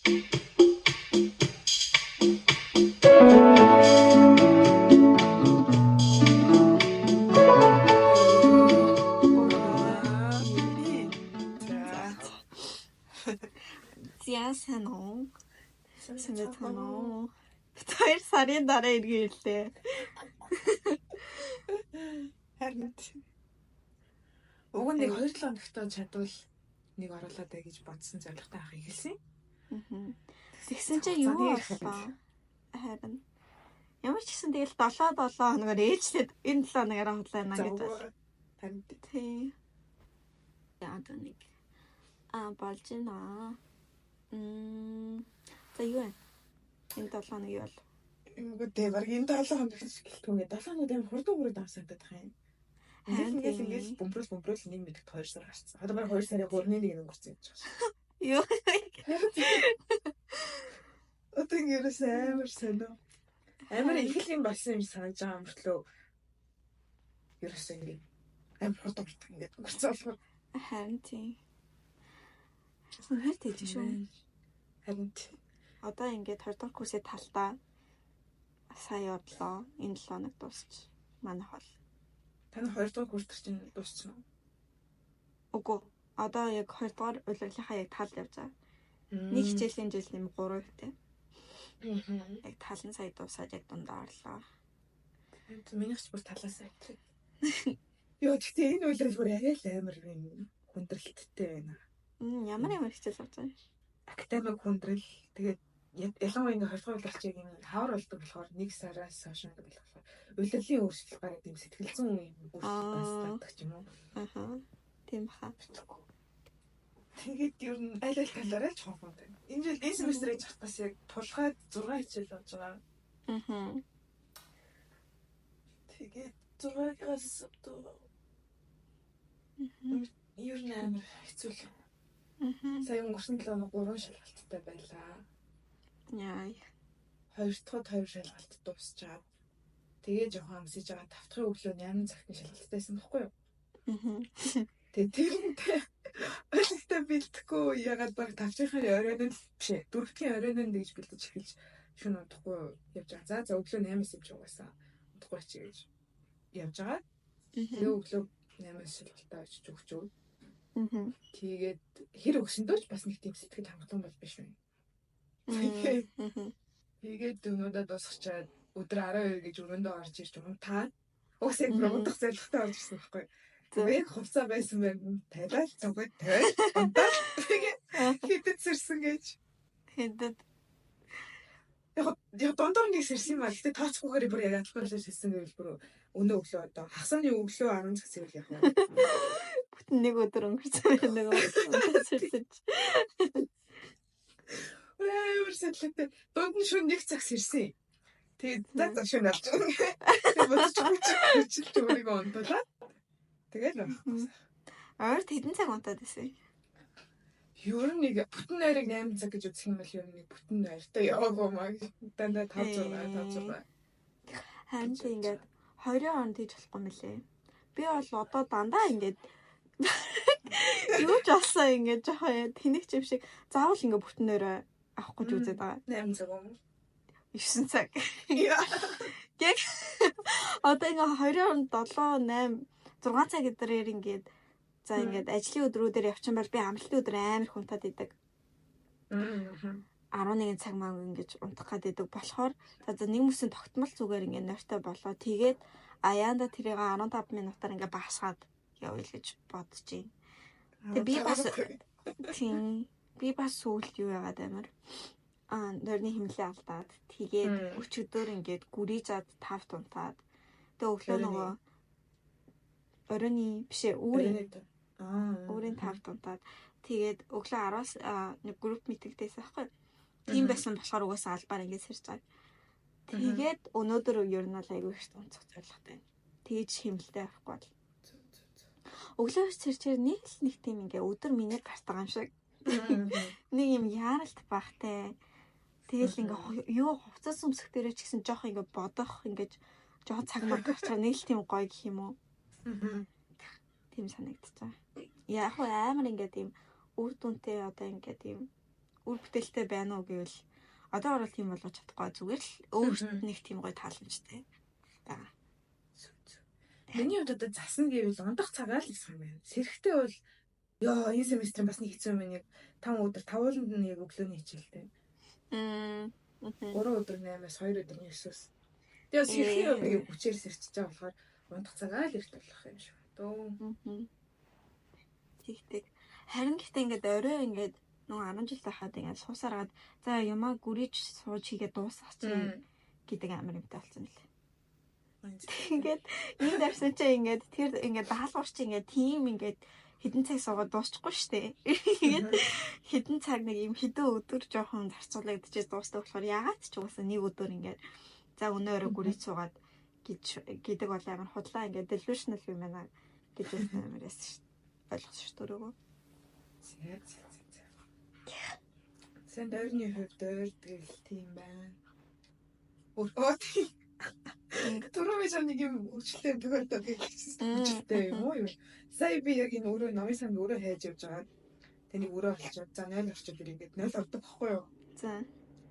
Зяа сайн уу? Сайн уу? 2 сарын дараа иргэн ирлээ. Харин уг нь 2-7 хоногт чадвал нэг оруулаад бай гэж бодсон зорилготой авах ихэлсэн. Тэгсэн чинь юу боллоо? Харин ямар ч гэсэн тэгэл 7 хоногор ээлжлээд энэ 7 хоногоор хулайна гэж байна. Харин тий. Яа нэг болж байна. За юу вэ? Энэ 7 хоног юу бол? Үгүй баг энэ 7 хоног шиг гэлтүүгээ 7 хоног дээр хурдан давсагдаад байгаа юм. Ингээл бөмбөрөл нэг мэдэгт 2 сар гарцсан. Одоо баг 2 сарын 3-ны 1-нд өнгөрсөн гэж байна. Юу? Одоо ингээрээс амар сонио. Амар их л юм болсон юм санаж байгаа мөртлөө ерөөсөө ингэ амар хурдан ингээд өнгөрсөн болохоор харин тийм. Үнээр тийж шүү. Харин одоо ингээд 20 дахь курсээ талтаа сая одлоо. Энэ 7 хоног дуусч манайх бол. Таны 2 дахь курс чинь дууссан уу? Үгүй. Одоо яг 2 дахь удирдлагынхаа яг тал явж байгаа. Нэг хичээлийн жил нэм 3 ихтэй. Яг тал нь сая дуусаад яг дундаа орлоо. Минийх ч бүр талаасаа итгэв. Йоо гэхдээ энэ үйлрэл бүр арай л амар юм хүндрэлттэй байна. Ямар хичээл авч байгаа юм? Академик хүндрэл тэгээд ялангуяа ингээ 20 дахь удирдлагыг юм хавар болдог болохоор 1 сараас хойш ингээ болохоор үйлрэлийн өөрчлөлт гараад юм сэтгэл зүйн юм өөрчлөлт гардаг юм уу? Тийм баха. Тэгээд ер нь аль талаараа ч хонхон байна. Энэ жил энэ семестрийг чартаас яг тулгаад 6 хичээл болж байгаа. Тэгээд 6-аас ер нь амар хэцүү л. Сая өнгөрсөн 7 хоног 3 шалгалттай байлаа. Яа. 2 дахь 2 шалгалт дуусчаад. Тэгээ жоохон амсаж байгаа 5 дахь өглөө 8 цагтны шалгалтайсан баггүй юу? Тэгээ тэрнтэй ойлголтоо бэлдэхгүй ягаад баг 5 дахь оройн нь биш 4 дахь оройн нь гэж бэлдэж эхэлж шүн удахгүй явж байгаа. За өглөө 8-аас явж байгаасаа удахгүй чи гэж явж байгаа. Тэгээ өглөө 8-аас шалгалтаа очиж өгчөө. Тэгээд хэр өгсөндөө ч бас нэг тийм сэтгэл хангалуун бол биш үү. Тэгээд өнөөдөр дуусчихад өдөр 12 гэж өрөөндөө орж ирж унтаад уусаа продукт зорилготой орж ирсэн байхгүй. Тэгээд хувцас байсан байна. Тавиал цогод тавиал унтаад тэгээд хитэд сэрсэн гэж. Хитэд яг дондор нэг сэрсэн юм аа. Гэтэ тооцохгүйгээр бүр яг албан ёсоор сэрсэн гэвэл бүр өнөө өглөө одоо хагасны өглөө 10 цаг сэрвэл яг нь. Бүтэн нэг өдөр өнгөрсөн байна нэг сэрсэн. Өөр сэтлээ. Донд нь шөнө 1 цаг сэрсэн. Тэгээд за шөнө алж байгаа. Тэгээд бодчихгүй өөрийгөө унтуулаад. Тэгээд ойрт хэдэн цаг унтаад байсан? Ер нь нэг бүтэн найраг 8 цаг гэж үзэх юм бол ер нь нэг бүтэн найртай яваагүй маа. Дандаа 5 6. Харин ингээд 20 он тийж болохгүй мөлий. Би бол одоо дандаа ингээд юу ч болсон ингээд жоохон тэнэг юм шиг заавал ингээд бүтэн нөрөө авах гэж үзээд байгаа. 8 цаг юм. 9 цаг. Яг одоо ингээд 20 7 8 6 цаг өдрээр ингээд за ингээд ажлын өдрүүдээр явчихсан бол би амралтын өдөр амар хунтаад идэг. 11 цаг маа ингэж унтах гэдэг болохоор за нэг мөсөн тогтмол зүгээр ингээд нойртой болоо. Тэгээд аяанда тэрийг 15 минутаар ингээд багасгаад явъя гэж бодож байна. Тэгээ би бас сүүлд юу яагаад амар нойрны хэмнэлээ алдаад тэгээд өчигдөр ингээд гүрийжад 5 унтаад тэгээ өглөө нөгөө оройны бишээ өөрийн 5 унтаад тэгээд өглөө 10-аас нэг групп митингдээс аахгүй. Тийм байсан болохоор угаасаа албаар ингээд сэрж байгаа. Тэгээд өнөөдөр ер нь л айгүй их унцах зорилготой байна. Тэгэж хэмнэлтэй авахгүй бол. Өглөө сэрчээр нэг тийм ингээ өдөр минут гартаа юм шиг. Нэг юм яаралт багтай. Тэгэл ингээ юу хувцас өмсөх дээрээ ч гэсэн жоох ингээ бодох ингээ жоох цаг мар гарчаа нэг л тийм гоё гэх юм уу. Тийм санагдчихаа. Яг амар ингээ тийм үр дүнтэй одоо ингээ тийм үр бүтээлтэй байна уу гэвэл одоогор л тийм болгож чадахгүй зүгээр л өөрт нэг тийм гоё тааламжтай байгаа. Миний хувьд одоо засна гэвэл ундах цагаа л гэсэн юм байна. Сэрэхтэй бол ёо энэ семестрийн бас нэг хэцүү юм яг 5 өдөр 5 ууланд нь яг өглөөний хичээлтэй. 3 өдөр 8-аас 2 өдөр 9-өөс. Тэгээ сэрэхний хувьд яг хүчээр сэрчиж байгаа болохоор ундах цагаа л эрт болох юм шиг байна. Тэгтэг. Харин гэхдээ ингээд орой ингээд нөгөө 10 жил байхад ингээд суусараад за юмаа гүрийж сууж хийгээд дуусгачих гэдэг амар юмтай болсон лээ. Тэгээд энэ дарсан чинь ингээд тэр ингээд даалгавар чинь ингээд тийм ингээд хэдэн цаг суугаад дуусчихгүй штэ. Тэгээд хэдэн цаг нэг юм хэдэн өдөр жоохон зарцуулагдчихээ дуусдаг болохоор ягаад ч угаасаа нэг өдөр ингээд за өнөөрөө гүрийж суугаад гэдэг бол амар худлаа ингээд delusional юм байна гэж амар яасан штэ. Ойлгосон шүү дөрөвөө. Сэн дөрөвний хувьд тэгэл тийм байна. Төрөмөж нэг юм өчлөө төгөлдөг гэжтэй юм уу юу? Сая би яг энэ өөрөө намын санд өөрөө хайж явж байгаа. Тэнийг өөрөө олчод за 0 орчод ирээгээд 0 ордог байхгүй юу? За.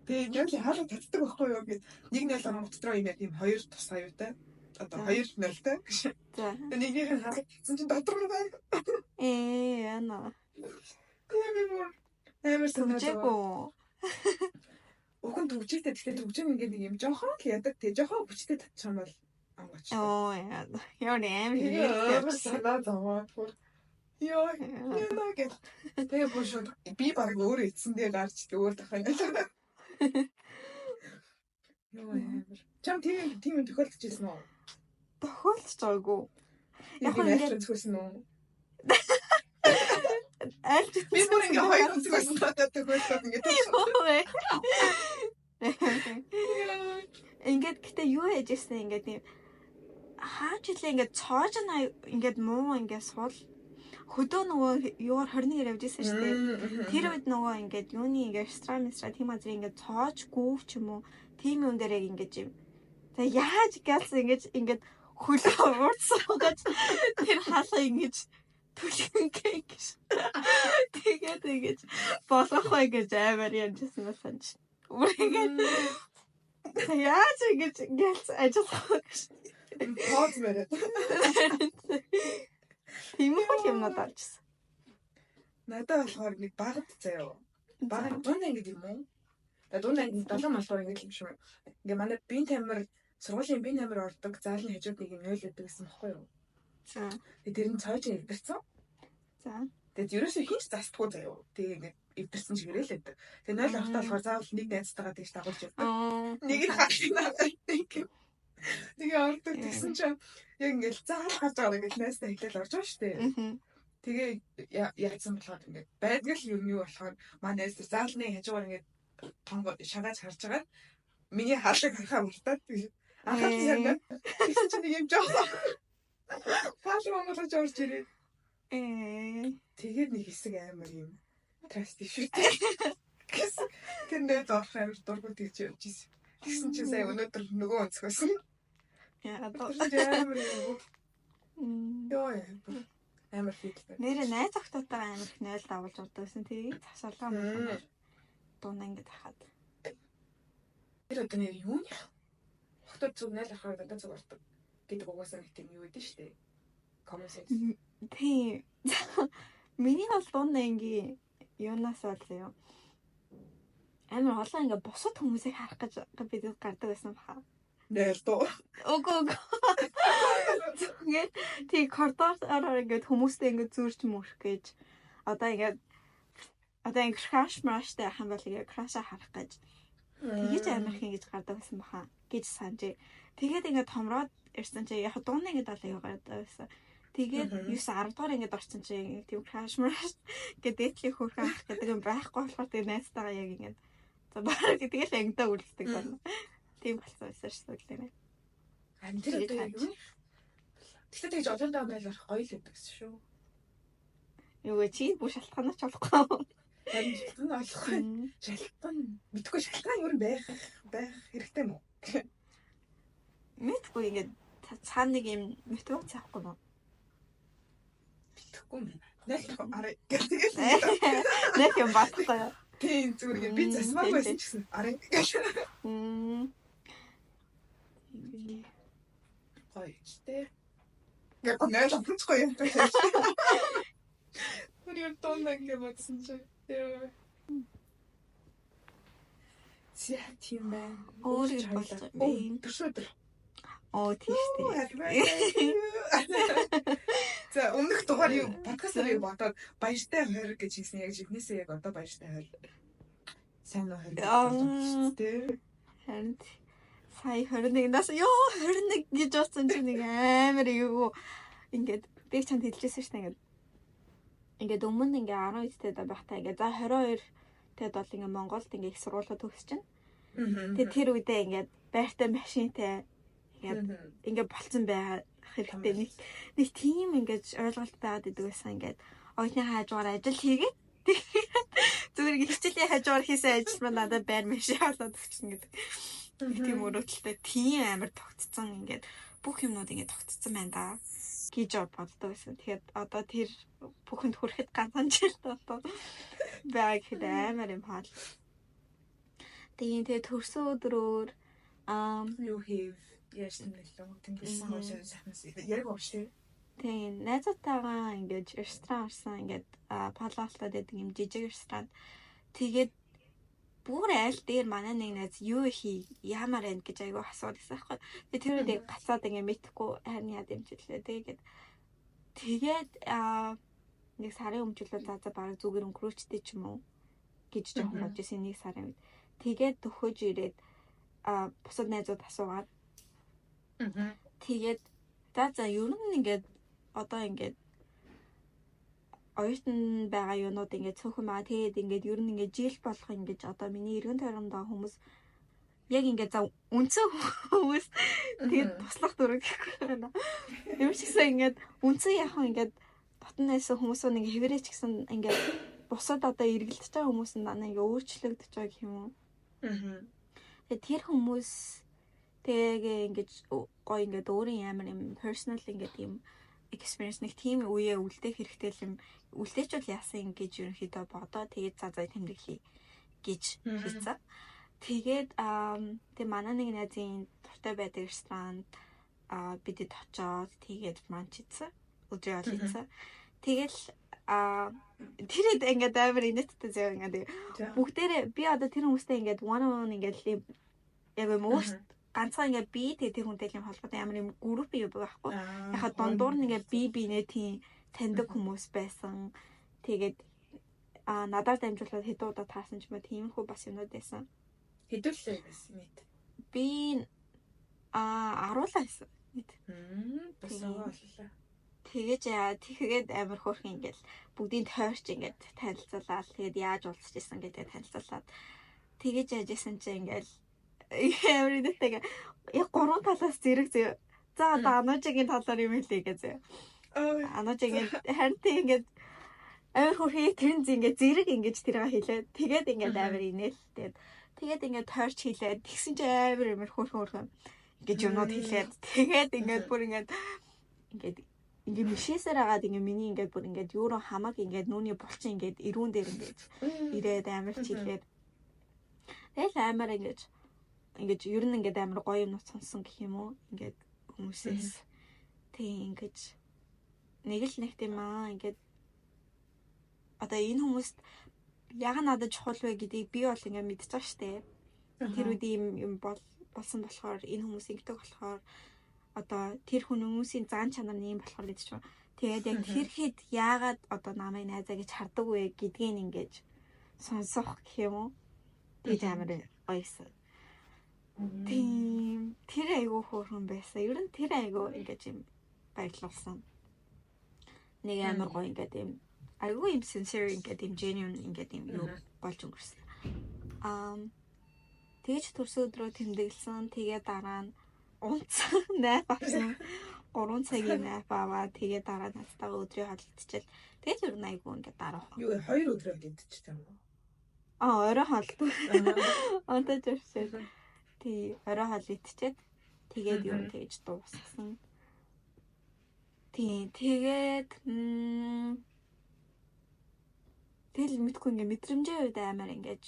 Тэгээ 0 хаалга татдаг байхгүй юу гэд 1-0 орох дотроо юм яг юм 2 тус аюутай. Одоо 2-0-тай. За. Нэгнийх нь хаалга татсан чинь дотроо байна. Яна. Амар санаагаа. Өхөн төвчтэй тэгэхээр төвчэн ингээд нэг юм жоохон л ядаг тэг жоохон хүчтэй татчих юм бол ангаач. Яа амар санаа зовоо. Яа гэх. Тэгээ бошоо би баг өөрөө эцсэн дээр гарч өөр дахин. Яа амар. Чам тийм тохиолдож ирсэн үү? Тохиолдож байгаагүй. Яг ингээд зөвсөн үү? Альт би бүр ингээ хоёр үзсэн надад төгөлдөг ингээ төгсөө. Ингээд гэтээ юу яжсэн ингээд тийм хаач илээ ингээд цоож ингээд муу ингээд суул хөдөө нөгөө юугаар 21 явж ирсэн шүү дээ. Тэр үед нөгөө ингээд юуны ингээд страмистра тийм азар ингээд цоож гүүв ч юм уу тийм юм дээр яг ингээд юм. Тэгээ яаж гэлсэн ингээд хөлөө уурцсаагаад тэр хаалга ингэж түлхэнгээ гэж. Тэгээд ингэж болохгүй гэж амар ямжсэн байсан чи. Үргээд яаж ингэж гэлс ажиллах гэж. Пауз мэрэ. Тийм их юм надаарчсан. Надад болохоор нэг багт заяа. Баг дунд ингэ юм уу? Дунд ингэ 7 малгуур ингэ юм шиг. Ингээ манай бие тамир сургуулийн бие тамир ордог заалны хажууд нэг юм 0 гэдэг гэсэн баггүй юу? За. Тэр нь цоож эвдэрсэн. За. Тэгээд ерөөсөө хинч застгүй заяа. Тэгээ ингээд эвдэрсэн чигээрээ л байдаг. Тэгээ 0 орохтой болохоор заавал нэг найзтайгаа тэгж дагуулж явдаг. Нэг нь хашинаа байдаг. Тэгээ ордог гэсэн чинь яг ингээд заал гарч байгаа ингээд найзтай хэлэл орж байгаа шүү дээ. Тэгээ яатсан болохоор ингээд байдгал юм юу болохоор манай найз заалны хажуугаар ингээд тонгоо шагааж харж байгаа. Миний хаалгыг харахаа мартаад анхаад яг тэгсэн чинь нэг юм жоо. Хаалга монголж орж ирээ. Тэгээд нэг хэсэг амар юм траст шүү дээ. Тэр нэ доорх амар дургуй тэгж явж ирсэн. Тэгсэн чинь сая өнөөдөр нөгөө өнцгөөсөн. Яа амар юм. Йоо амар фитлээ. Нэрээ найз охтойтой амар их 0 давуулж удаа гэсэн. Тэгээд цасаалгаа мөн дуунаа ингэж хахад. Тэр одоо нэр юу нэ? Охтод зүг 0 ахаар одоо зүг ордог гэдэг угаасаа нэг тийм юу гэдэг шүү дээ. Common sense. Тийм. Миний бол дуунаа ингийн юунаас болоо юм. Амар олон ингээ бусад хүмүүсийг харах гэж бид гардаг байсан баха. Нэрдөө. Ого. Тэгээд тий коридороор ингээ хүмүүстэй ингээ зүүрч мөрөх гэж одоо ингээ краш маштай хам бол ингээ краша харах гэж тэгэж амар их ингэж гардаг байсан баха гэж санджээ. Тэгээд ингээ томроод ирсэн чи яг дуунаа ингээ далаа гардаг байсан. Тэгээд 9-10 дугаар ингээд орсон чинь тийм краш маш гэдэг дээдлийн хөөрхөн ах гэдэг юм байхгүй болохоор тэгээд найзтайгаа яг ингээд за баг тэгэл ангидаа үлддэг байна. Тийм болсон байсан шүү дээ. Амт тэр одоо юу? Тэгтээ тэгж олондоо байл орох гоё л байдаг шүү. Юу вэ чи бүх шалтгаанаа ч болохгүй. Харин шалтгаан олохгүй. Шалтгаан мэдгүй шалтгаан юу байх хэрэгтэй мó? Мэдгүй ингээд цаана нэг юм мотивац авахгүй мó? Мэдхгүй юм. Нэг арай гэдэг. Нэг юм багтаа. Тийм зүгээр би засмаагүй байсан ч гэсэн арай гоё ч тий. Яг нэр амтгүй юм байна. Өөрөөр тоног ингэ бодсон чи. Тийм байна. Өөрийг болж байна. Өдөр. Тийш тий. За өмнөх дугаар юу подкастыг бодоод баяртай 20 гэж хэлсэн яг жихнээсээ яг одоо баяртай 20. Сайн уу 20 тий. Харин сая 21-наас 21 гэж бодсон чинь нэг амар юу ингээд би чанд хэлжсэн шүү дээ ингээд өмнө ингээ 12 тэд байхдаа ингээ за 22 тэд бол ингээ Монголд ингээ их сургуулаа төгсөж чинь. Тэгээ тэр үедээ ингээ байртай машинтай ингээ болцсон байгаа хэрэгтэй нэг тийм ингээд ойлголт байгаад идэг байсан ингээд оюутны хажуугаар ажил хийгээд зүгээр хичээлийн хажуугаар хийсэн ажил маань надад байр машин болоод өгсөн гэдэг. Тийм өрөөдөлтэй тийм амар тогтцсон ингээд бүх юмнууд ингээд тогтцсон байна да гэж боддог байсан. Тэгэхээр одоо тэр бүхэнд хүрэхэд ганцхан жил одоо байгаа гэхэд амар юм хаал. Тэгээ төрсөн өдрөөр юу хийв яасан гэлээ тэнгэрсэн хоошоо сайхнаас яг уушээ. Тийм найзуудтайгаа ингээд ресторан орсон ингээд палаалтад байдаг юм жижиг ресторан. Тэгээд бүр айл дээр манай нэг найз юу яамаар байна гэж айгүй асууад байсан байхгүй. Тэгээд тэр үедээ гацаад ингээ мэдхгүй харин яа дэмжлээ. Тэгээд нэг сарын өмнө за бараг зүгээр өнгөрөөчтэй ч юм уу гэж жоохон бодож ирсэн нэг сарын үед. Тэгээд төхөж ирээд бусад найзууд асуугаад тэгээд за ер нь ингээд одоо ингээд оюутан байгаа юунууд ингээд цөөхөн байгаа. Тэгээд ингээд ер нь ингээд жил болох ингээд одоо миний эргэн тойронд байгаа хүмүүс яг ингээд за үнцэн хүмүүс тэгээд туслах дөрөв гэхгүй байна. Ямар ч гэсэн ингээд үнцэн яг ингээд дотнаас хүмүүс нэг хэвээрээ ч гэсэн ингээд бусад одоо эргэлдэж байгаа хүмүүс нь дандаа ингээд өөрчлөгдөж байгаа гэх юм уу. Тэгээд тэр хүмүүс тэгээ ингээд гоё ингээд өөрийн амар юм personal ингээд юм experience нэг тийм үеэ үлдээх хэрэгтэй юм үлдээчүүл яасан гэж ерөнхийдөө бодоо тэгээд за тэмдэглэе гэж хэлсэн. Тэгээд тэг манай нэг найзын дуртай байдаг ресторанд бидэд очоод тэгээд бранч хийсэн. Өдрийн хоол хийсэн. Тэгэл тэрэд ингээд амар инээдтэй зөө ингээд бүгдээрээ би одоо тэр хүмүүстэй ингээд one ингээд яг юм уу ганцхан ингээ би тэр хүнтэй юм холбоотой ямар юм групп юу байхгүй. Яхаа дундуур нэгээ бинээ тийм таньдаг хүмүүс байсан. Тэгээд надад дамжуулаад хэд удаа таасан ч юм тиймэрхүү бас юмнууд байсан. Хэдүүлээ байсан мэд. Би аруулаа байсан мэд. Бас боллоо. Тэгээд амар хөөрхөн ингээл бүгдийн тойрч ингээд танилцуулаад тэгээд яаж уулзч ирсэн гэдэг танилцуулаад тэгэж яажсэн чинь ингээл everyday яг гурван талаас зэрэг зөө. За одоо ануужигийн талаар юм хэлээ гэж. Ануужигийн харин ингээд амар хөрхий тэрэн ингээд зэрэг ингэж тэрийг хэлээ. Тэгээд ингээд амар инээл. Тэгээд ингээд тойрч хэлээд тэгсэн чи амар хөөрхөн ингэж юмнууд хэлээд тэгээд ингээд бүр ингээд мишээсээр агаад ингээд миний ингээд бүр ингээд юу руу хамаг ингээд нүуний булчин ингээд ирүүн дээр ингээд ирээд амар чилээд. Тэгэл амар ингээд ер нь ингээд амар гоё юм сонсон гэх юм уу ингээд хүмүүсээс тийм ингээд нэг тийм ингээд одоо энэ хүмүүст яг надад чухал вэ гэдгийг би бол ингээд мэдчихэж штэ. Тэр үед юм болсон болохоор энэ хүмүүс ингэдэг болохоор одоо тэр хүмүүсийн зан чанар нь юм болохоор гэдэг чинь тэгээд яг тэр хэд яагаад одоо намайг найзаа гэж хардаг вэ гэдгийг ингээд сонсох гэх юм уу тэгж амар гоёсэн. Тийм тэр айгуу хөөрхөн байсан. Ер нь тэр айгуу ингэж юм баярлуулсан. Нэг амар гоё ингээд юм айгуу юм sincere ингээд юм genuine ингээд юм юу болж өнгөрсөн. Тэгж төрсөн өдрөө тэмдэглэсэн. Тэгээ дараа нь унцсан найп авсан. 3 цагийн найп аваа. Тэгээ дараа нь хастаага өдрийн хоол идчихэл. Тэгээд ер нь айгуу ингээд дараа. Юу 2 өдрөө идчихсэн юм уу? Орой хоол. Онтож өрсөд. Тий, орой хоол идчихэд тэгээд юу тэгж дууссан. Тий, тэгээд Тэгэл мэдгүй ингээ мэдрэмжийн үед амар ингээд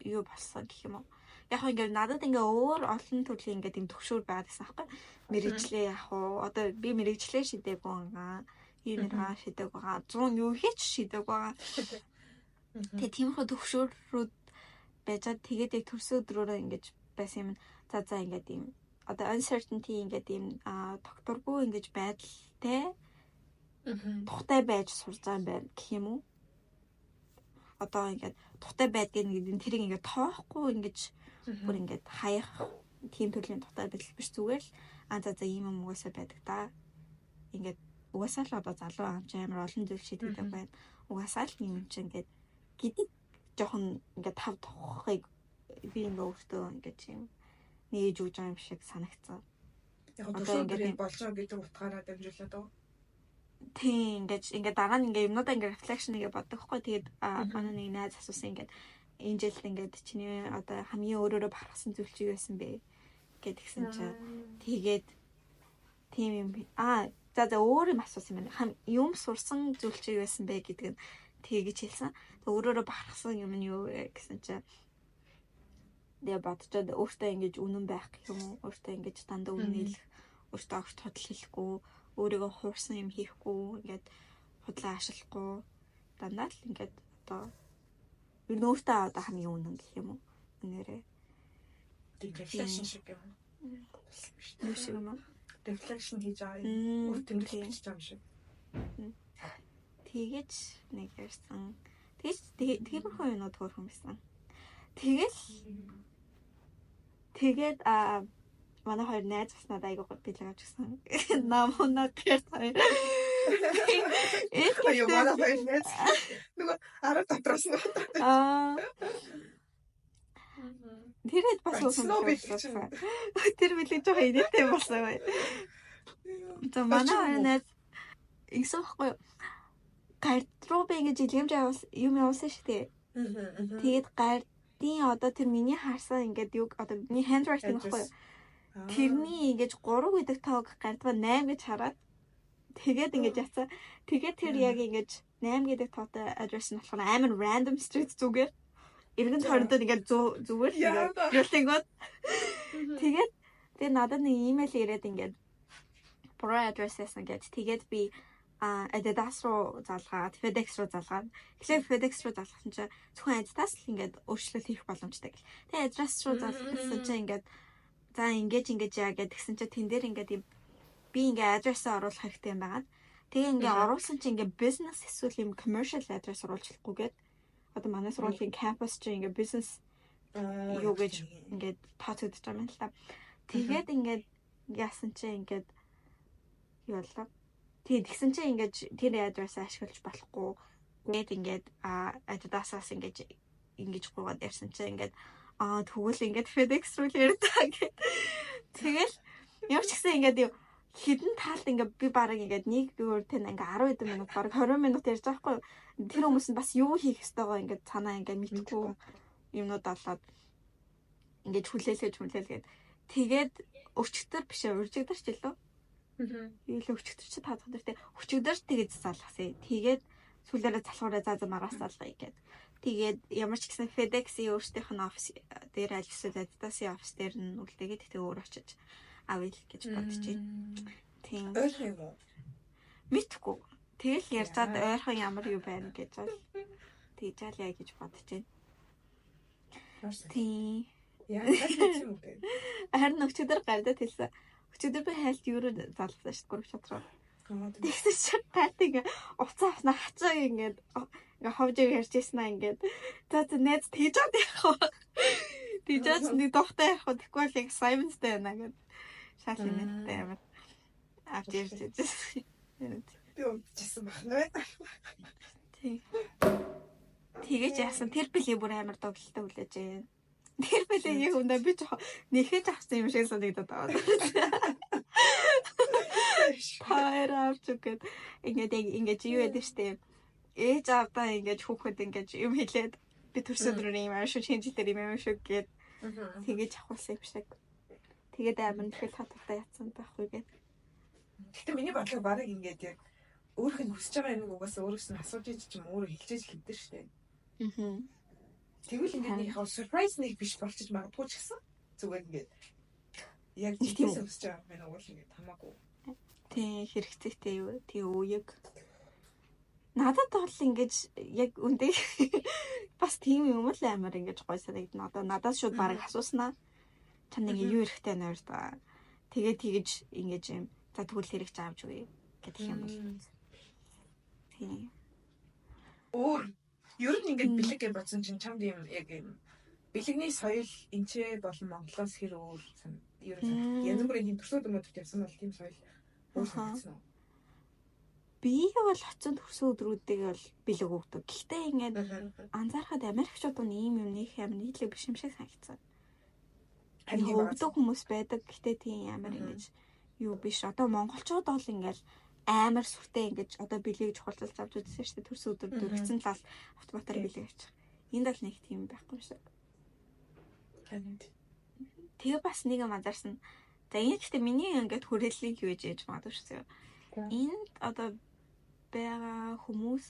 юу болсон гэх юм уу. Яг хөө ингээд надад ингээ өөр олон төрлийн ингээд юм төгшөр байгаад байсан аахгүй. Мэргэжлээ яг уу одоо би мэргэжлээ шидээг байгаа. Ийм нэраа шидээг байгаа. 100 юу хийч шидээг байгаа. Тэгээ тиймэрхүү төгшөөрүүд байжгаад тэгээд яг төрсөн өдрөөрөө ингэж байсан юм. За ингээд ийм одоо uncertainty ингээд ийм докторгүй ингэж байдалтай тухтай байж сурж байгаа юм байна гэх юм уу. Одоо ингээд тухтай байдгийг нэг тэрийг ингээд тоохгүй ингэж бүр ингээд хаях тийм төрлийн тухтай байдал биш зүгээр л за ийм юм угаасаа байдаг та. Ингээд угаасаа л одоо залуу амч амар олон зүйл шийддэг байна. Угаасаа л юм чи ингээд гэдэг жоохон ингээд тав тухахыг би ингээд өөртөө ингээд юм нээж өгж байгаа юм шиг санагцсан. Яг одоо ингээд болж байгаа гэдэг утгаараа дамжуулаад уу? Тийм ингээд дараа нь ингээд юмнуудаа ингээд reflection нэгэ боддог хгүй. Тэгээд манай нэг найз асуусан ингээд энэ жилд ингээд чиний одоо хамгийн өөрөөрөө бахархсан зүйл чи юу байсан бэ гэдгсэн чинь тэгээд тийм юм за өөр юм асуусан юм байна. Юм сурсан зүйл чи юу байсан бэ гэдэг нь тэгэж хэлсэн. Өөрөөрөө бахархсан юм нь юу гэсэн чинь тэгээ бодчоод өөртөө ингэж үнэн байх гэх юм уу? Өөртөө ингэж дандаа үнэн хэлэх, өөртөө огт худал хэлэхгүй, өөрийгөө хуурсан юм хийхгүй, ингээд худлаа ашиглахгүй, дандаа л ингээд одоо ер нь өөртөө одоо хамгийн үнэн гэх юм уу? Үнээрээ. Reflection шиг юм. Юу шиг юм аа? Reflection хийж байгаа юм. Өөр тэмдэглэж хийж байгаа юм шиг. Тэгэж нэг ярьсан. Тиймэрхүү юмнууд хөөрхөн байсан. Тэгээд манай хоёр найз баснаад айгуу бэлэг авчихсан. Намунаа гэрт хоёр. Өө манай хоёр найз. Нөгөө 10 дотроос нь. Тэрээд бас уусан. Тэр бэлэг жоо инээтэй болсон бай. За манай хоёр найз ингэсэн байхгүй юу? Гардероб ингэж илгэмж юм явуулсан шүү дээ. Тэгээд гардын одоо тэр миний харсан ингээд юу одоо миний handwriting байхгүй юу? Тэрний ингэж 3 гэдэг тоог гардва 8 гэж хараад тэгээд ингэж яцсан. Тэгээд тэр яг ингэж 8 гэдэг тоотой address нь болохоор амар random street зүгээр. Иргэн тойрондоо ингээд зүгээр юултайгод. Тэгээд надад нэг email ирээд ингээд pro address-ээс ингээд тэгээд би Adidas руу залгаад, FedEx руу залгаад. Тэгэхээр FedEx руу залгасан чинь зөвхөн Adidas л ингээд өөрчлөлт хийх боломжтой гэл. Тэгээ Adidas руу залгасан чинь ингээд за ингэж яа гэдгсэн чинь тэн дээр ингээд би ингээд адресаа оруулах хэрэгтэй юм байгаа. Тэгээ ингээд оруулсан чинь ингээд business эсвэл юм commercial address оруулж болохгүйгээд одоо манай сургуулийн campus чинь ингээд business юу гэж ингээд тооцогдож байгаа юм л та. Тэгээд ингээд яасан чинь ингээд юу болоо. Тэгсэн чинь ингээд тэр адресаа ашиглаж болохгүй. Ингээд Adidas-аас ингэж гуйгаад ярьсан чинь ингээд тэгвэл ингээд FedEx руу л ярьдаа гэд. Тэгэл ямар ч гэсэн ингээд хідэн таалт ингээд би бараг ингээд нэг өөртөө ингээд 10 хэдэн минут бараг 20 минут ярьж байгаа хгүй. Тэр хүмүүс нь бас юу хийх ёстойгоо ингээд цанаа ингээд мэдгүй юмнууд олоод ингээд хүлээлгээд тэгээд өчигдөр биш уржигдөр ч илүү. Юу л өчигдөр чи таадах дэртэй өчигдөр тэгээд залгасаа. Тэгээд сүүлээрээ залхуураа за мараас залгая гэд. Тэгээд ямар ч гэсэн FedEx-ийн өөрсдийнх нь офис дээр ажилласан Adidas-ийн офис дээр нь үлдээгээд тэгтээ өөр очиж авъя гэж бодож байна. Тийм. Ойрхон юм уу? Мэдхгүй. Тэгэл ярьцаад ойрхон ямар юу байна гэж бол тэгж аль яа гэж бодож байна. Тийм. Яа тийм үү? Харин өчигдөр гардад хэлсэн. Өчигдөр би хайлт юуруу залгасан шүү дээ 3 шатруу. Тэгсэн чинь гайт ингээ уцаа авснаа хацаа ингээ ховжиг ярьж ийсэн аа ингээ. За найз тийжээд явах. Тийжээд нэг дохтой явах. Тэгэхгүй л яг Simons-тэй байна гэд. Шал юмтай амар. Авч ярьж байсан. Би унтчихсан байна. Тий. Тэгэж яасан тэр билээ бүр амар доглолтой хүлээж байна. Тэр билээ яг үндэ би жоо нэхэж авсан юм шиг санагдаад байна. Таараа авчугээд ингээд юу яд штэ. Ээж авдаа ингээд хүүхэд ингээд юм хэлээд би төрсөдөр юм ааш шинжилтээр юм шүү гээд тэгэж авахсан юм шиг. Тэгээд амар нэхэл таталтай ятсан байхгүй гээд. Гэтэ миний бодлого бараг ингээд яг өөрөх нь хүсэж байгаа юм угаасаа өөрөөс нь асууж иж ч юм өөрөө хэлж иж хэлдэг штэ. Тэгвэл ингээд нэг surprise нэг биш болчих магадгүй ч гэсэн зүгээр ингээд яг тийм тиймээс өсөж байгаа юм уу ингээд хамаагүй. Тий хэрэгцээтэй юу? Тий үеиг. Надад бол ингэж яг үндэ бас тийм юм л амар ингэж гой санагдана. Одоо надаас шууд бараг асууснаа. Чанд ингэ юу хэрэгтэй нойр та. Тэгээд тэгэж ингэж юм. За тэгвэл хэрэгч аавч үгүй гэдэг юм бол. Тий. Өөр ер нь ингэж бэлэг гэж бодсон чинь чамд юм яг юм бэлэгний соёл энчээ болон Монголоос хэр өөр ер нь янз бүрийн төрсөд өмөдөрт явсан бол тийм соёл өөр санагдсан уу? Би бол хоцсон төрсөн өдрүүдийг бол бэлэг өгдөг. Гэхдээ ингээд анзаархад Америкчууд нь ийм юм нэг амар нийтлэг биш юм шиг санагдсан. Өгдөг хүмүүс байдаг. Гэхдээ тийм амар ингэж юу биш. Одоо монголчууд бол ингээд амар сүртэй ингэж одоо бэлэг чухалчилж авч үзсэн шүү дээ. Төрсөн өдөр дөрвсөн тал автоматар бэлэг авчих. Энд бол нэг тийм байхгүй шүү. Тэгээ бас нэг юм анзаарсан. За энэ гэхдээ миний ингээд хүрээллийг юу гэж магадгүй шүү. Энд одоо байгаа хүмүүс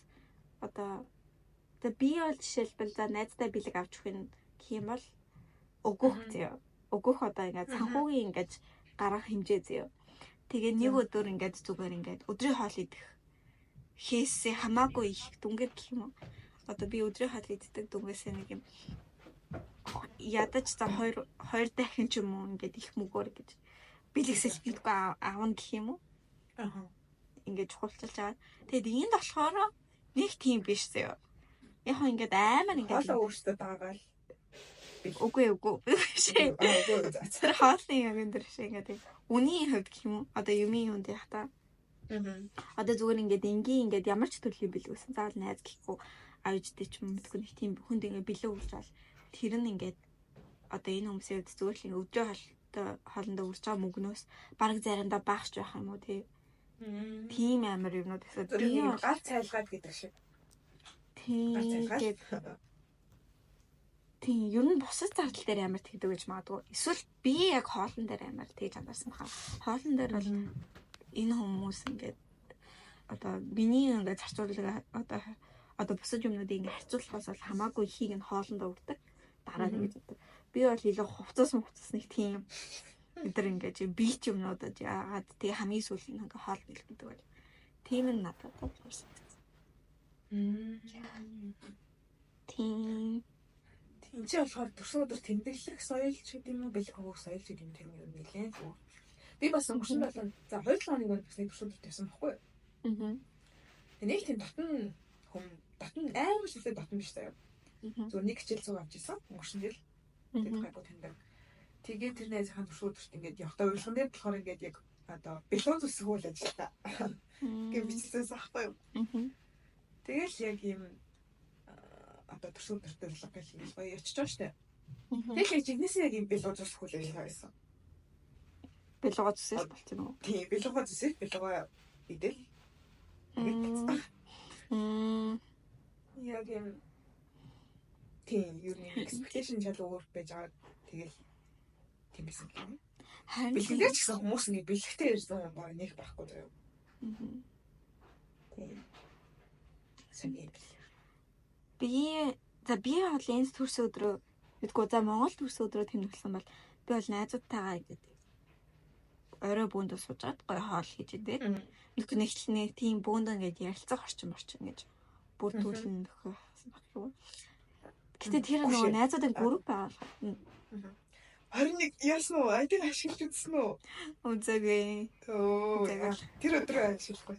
одоо би бол жишээлбэл за найзтай бэлэг авч өгөх гэх юм бол өгөх зөө. Өгөх одоо ингээд санхүүгийн ингээд гарах хэмжээ зөө. Тэгээ нэг өдөр ингээд зүгээр ингээд өдрийн хоол идэх хийсээ хамаагүй их дүнгээр гэх юм уу. Одоо би өдрийн хоол иддэг дүнгээсээ нэг юм ядаж за хоёр дахин ч юм уу ингээд их мөгөөр гэж бэлэгсэл битгүй аавна гэх юм уу. Ингээд чухалчилж аваад. Тэгэд энд болохоор нэг тийм биш зөө. Яг хоо ингээд амар ингээд хоолоо өөртөө даагаал. Үгүй. Тэр хоолны яг энэ дэр шиг ингээд үнийн хувьд гэх юм уу? Одоо юмын үнд яг та. Одоо зүгээр ингээд энгийн ингээд ямар ч төрлийн бэлгүүсэн. Заавал найз гэхгүй аавжтэй ч юм мэдгүй нэг тийм хүнд ингээд бэлэг өгч бол тэр нь ингээд одоо энэ хүмүүсийн хувьд зүгээр л өдрөө хоолндоо үрж байгаа мөгнөөс бараг заримдаа баахч байх юм уу тий. Тийм амар юмнууд эсвэл би гал цайлгаад гэдэг шиг. Тийм ер нь бусад зардал дээр амар тэгдэг гэж магадгүй. Эсвэл би яг хоолн дээр амар тэгж анзаарсан баха. Хоолн дээр бол энэ хүмүүс ингээд одоо миний ингээд зарцуулга одоо бусад юмнуудыг ингээд харьцуулахаас бол хамаагүй ихийг нь хоолндоо өгдөг. Дараа нь гэж боддог. Би бол илүү хувцас нэг тийм өдөр ингээд бийч юмнуудад яагаад тэгээ хамгийн сүүл нь ингээ хоол бэлгдэг бол тийм нь надад болсон. Тийм чи болохоор төрсөн өдөр тэмдэглэх соёл ч гэдэг юм уу бэлэг өгөх соёл ч гэдэг юм тэр нь нэлээд өөр. Би бас өнгөрсөн болон за 2 хоног бас нэг төрсөн өдөр тавьсан байхгүй юу? Нэг тийм дотн амар шилдэг дотн биш таа. Зөв нэг хичээл цуг авч ирсэн өнгөрсөн жил. Тэгээд гайгүй тэндэг. Тэгээд тэр найзынхаа төрсөн өдөрт ингээд явтаа уйлхан дээр болохоор ингээд яг одоо бэлон зүсэх үйл ажиллагаа гэж бичсэн байхгүй юу? Тэгэл яг юм одоо төрсөн өдөртөө л гэх юм гоё очиж байгаа штэ. Тэгэл яг жигнэсээ яг юм бэлон зүсэх үйл ажиллагаа байсан. Бэлгоо зүсэл болчихно уу? Тийм бэлгоо зүсэл бэлгоо идэл. Яг юм тийм юу нэг expectation чал өөр байж байгаа. Тэгэл тийм байсан юм. Бэлгэлээ ч гэсэн хүмүүс ингэ бэлгтэй ирсэн юм баг нэг байхгүй заяа. Тийм. Сэний би бол энэ төрсөн өдрөө мэдгүй за Монгол төрсөн өдрөө тэмдэглэсэн бол би бол найзуудтайгаа ингэж орой бөөнд суужгаад гоё хоол хийж идэ. Нэг тийм бөөнд ингэж ярилцах орчин гэж бүр төлн нөхөх баггүй. Гэтэ тэр нөгөө найзуудын групп байгаа. 21 яасан уу? Айдыг ашиглаж үзсэн үү? Үзээгүй. Тэр өдрөө ашиглахгүй.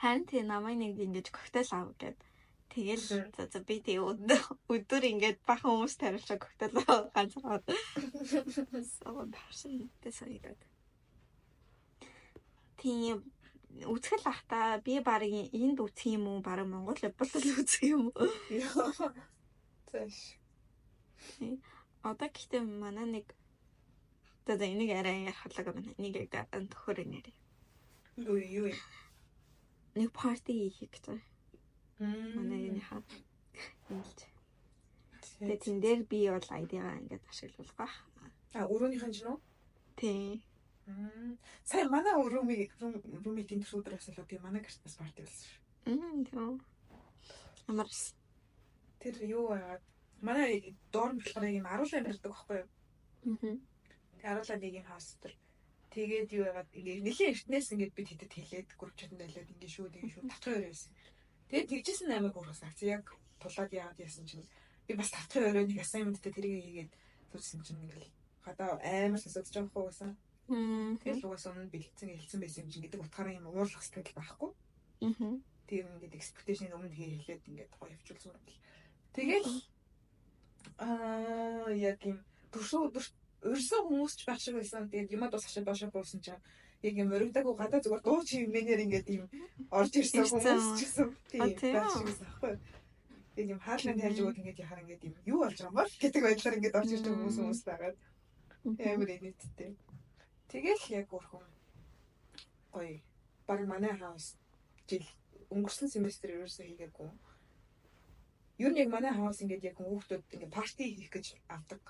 Харин тийм намайг нэг ингэж коктейл аав гэд. Тэгэл за би тэг өдөр ингэж бахан хүмүүс тариулчаа коктейл ганцхан. Соо башин тэсэйдэ. Тийм үзэл ахта би баг энд үсэх юм уу? Баг Монгол болол үзэх юм уу? Тэш. Одоо гэхдээ манай нэг одоо энийг арай яхалаг байна. Нэг яг төхөр нэрээ. Юу. Нэг парти хийх гэж байна. Манай энэ хаа. Тэгээд тэн дээр би бол айдигаа ингээд ашиглуулах ба. Өрөөнийх нь ч нөө? Тий. Сая манай румитийн өдөр асуулаа тийм манай гэртнээс парти болсон шүү. Тийм. Амарс. Тэр юу байгаад манай доор болохоор юм аруулаа барьдаг байхгүй юу? Тэг аруулаа нэг юм хаус дээр. Тэгээд юу яагаад ингээ нэлийн эртнээс ингээд бид хэдэд хэлээд групп чатанд байлаад ингээ шүү тавтгын өрөө байсан. Тэгээд тэгжсэн амиг уурхас агц яг тулаад яагаад яасан чинь би бас тавтгын өрөө нэг assignment-тэй тэрийг хийгээд зүгсэн чинь ингээл гадаа амар сонсож байгаа хөө гэсэн. Тэгэл угаасаа өмнө бэлдсэн хэлсэн байсан юм чинь гэдэг утгаараа юм уурлах сэтгэл байхгүй. Тийм ингээд expectation-ийн өмнө хэлээд ингээд гоё явуулсан юм бэл. Тэгэл яг юм өрсөн хүмүүс ч байх шиг байсан. Тэгээд юмаа дуусахад доошоо буусан чинь яг юм өргөдөөгүй гадаа зүгээр дуу чимээр ингээд юм орж ирсэн хүмүүс ч гэсэн тийм байх шиг байсан байхгүй. Тэгээд юм хаалганд хайж өгөөд ингээд яхаар ингээд юм юу болж байгаа юм бол гэдэг байдлаар ингээд орж ирсэн хүмүүс байгаад амар инээдтэй. Тэгэл яг өөрхөн гоё баг манай хаус жил өнгөрсөн семестр ерөөсөө хийгээгүй. Юу нэг манай хаус ингээд яг хүүхдүүд ингээд парти хийх гэж авдаг.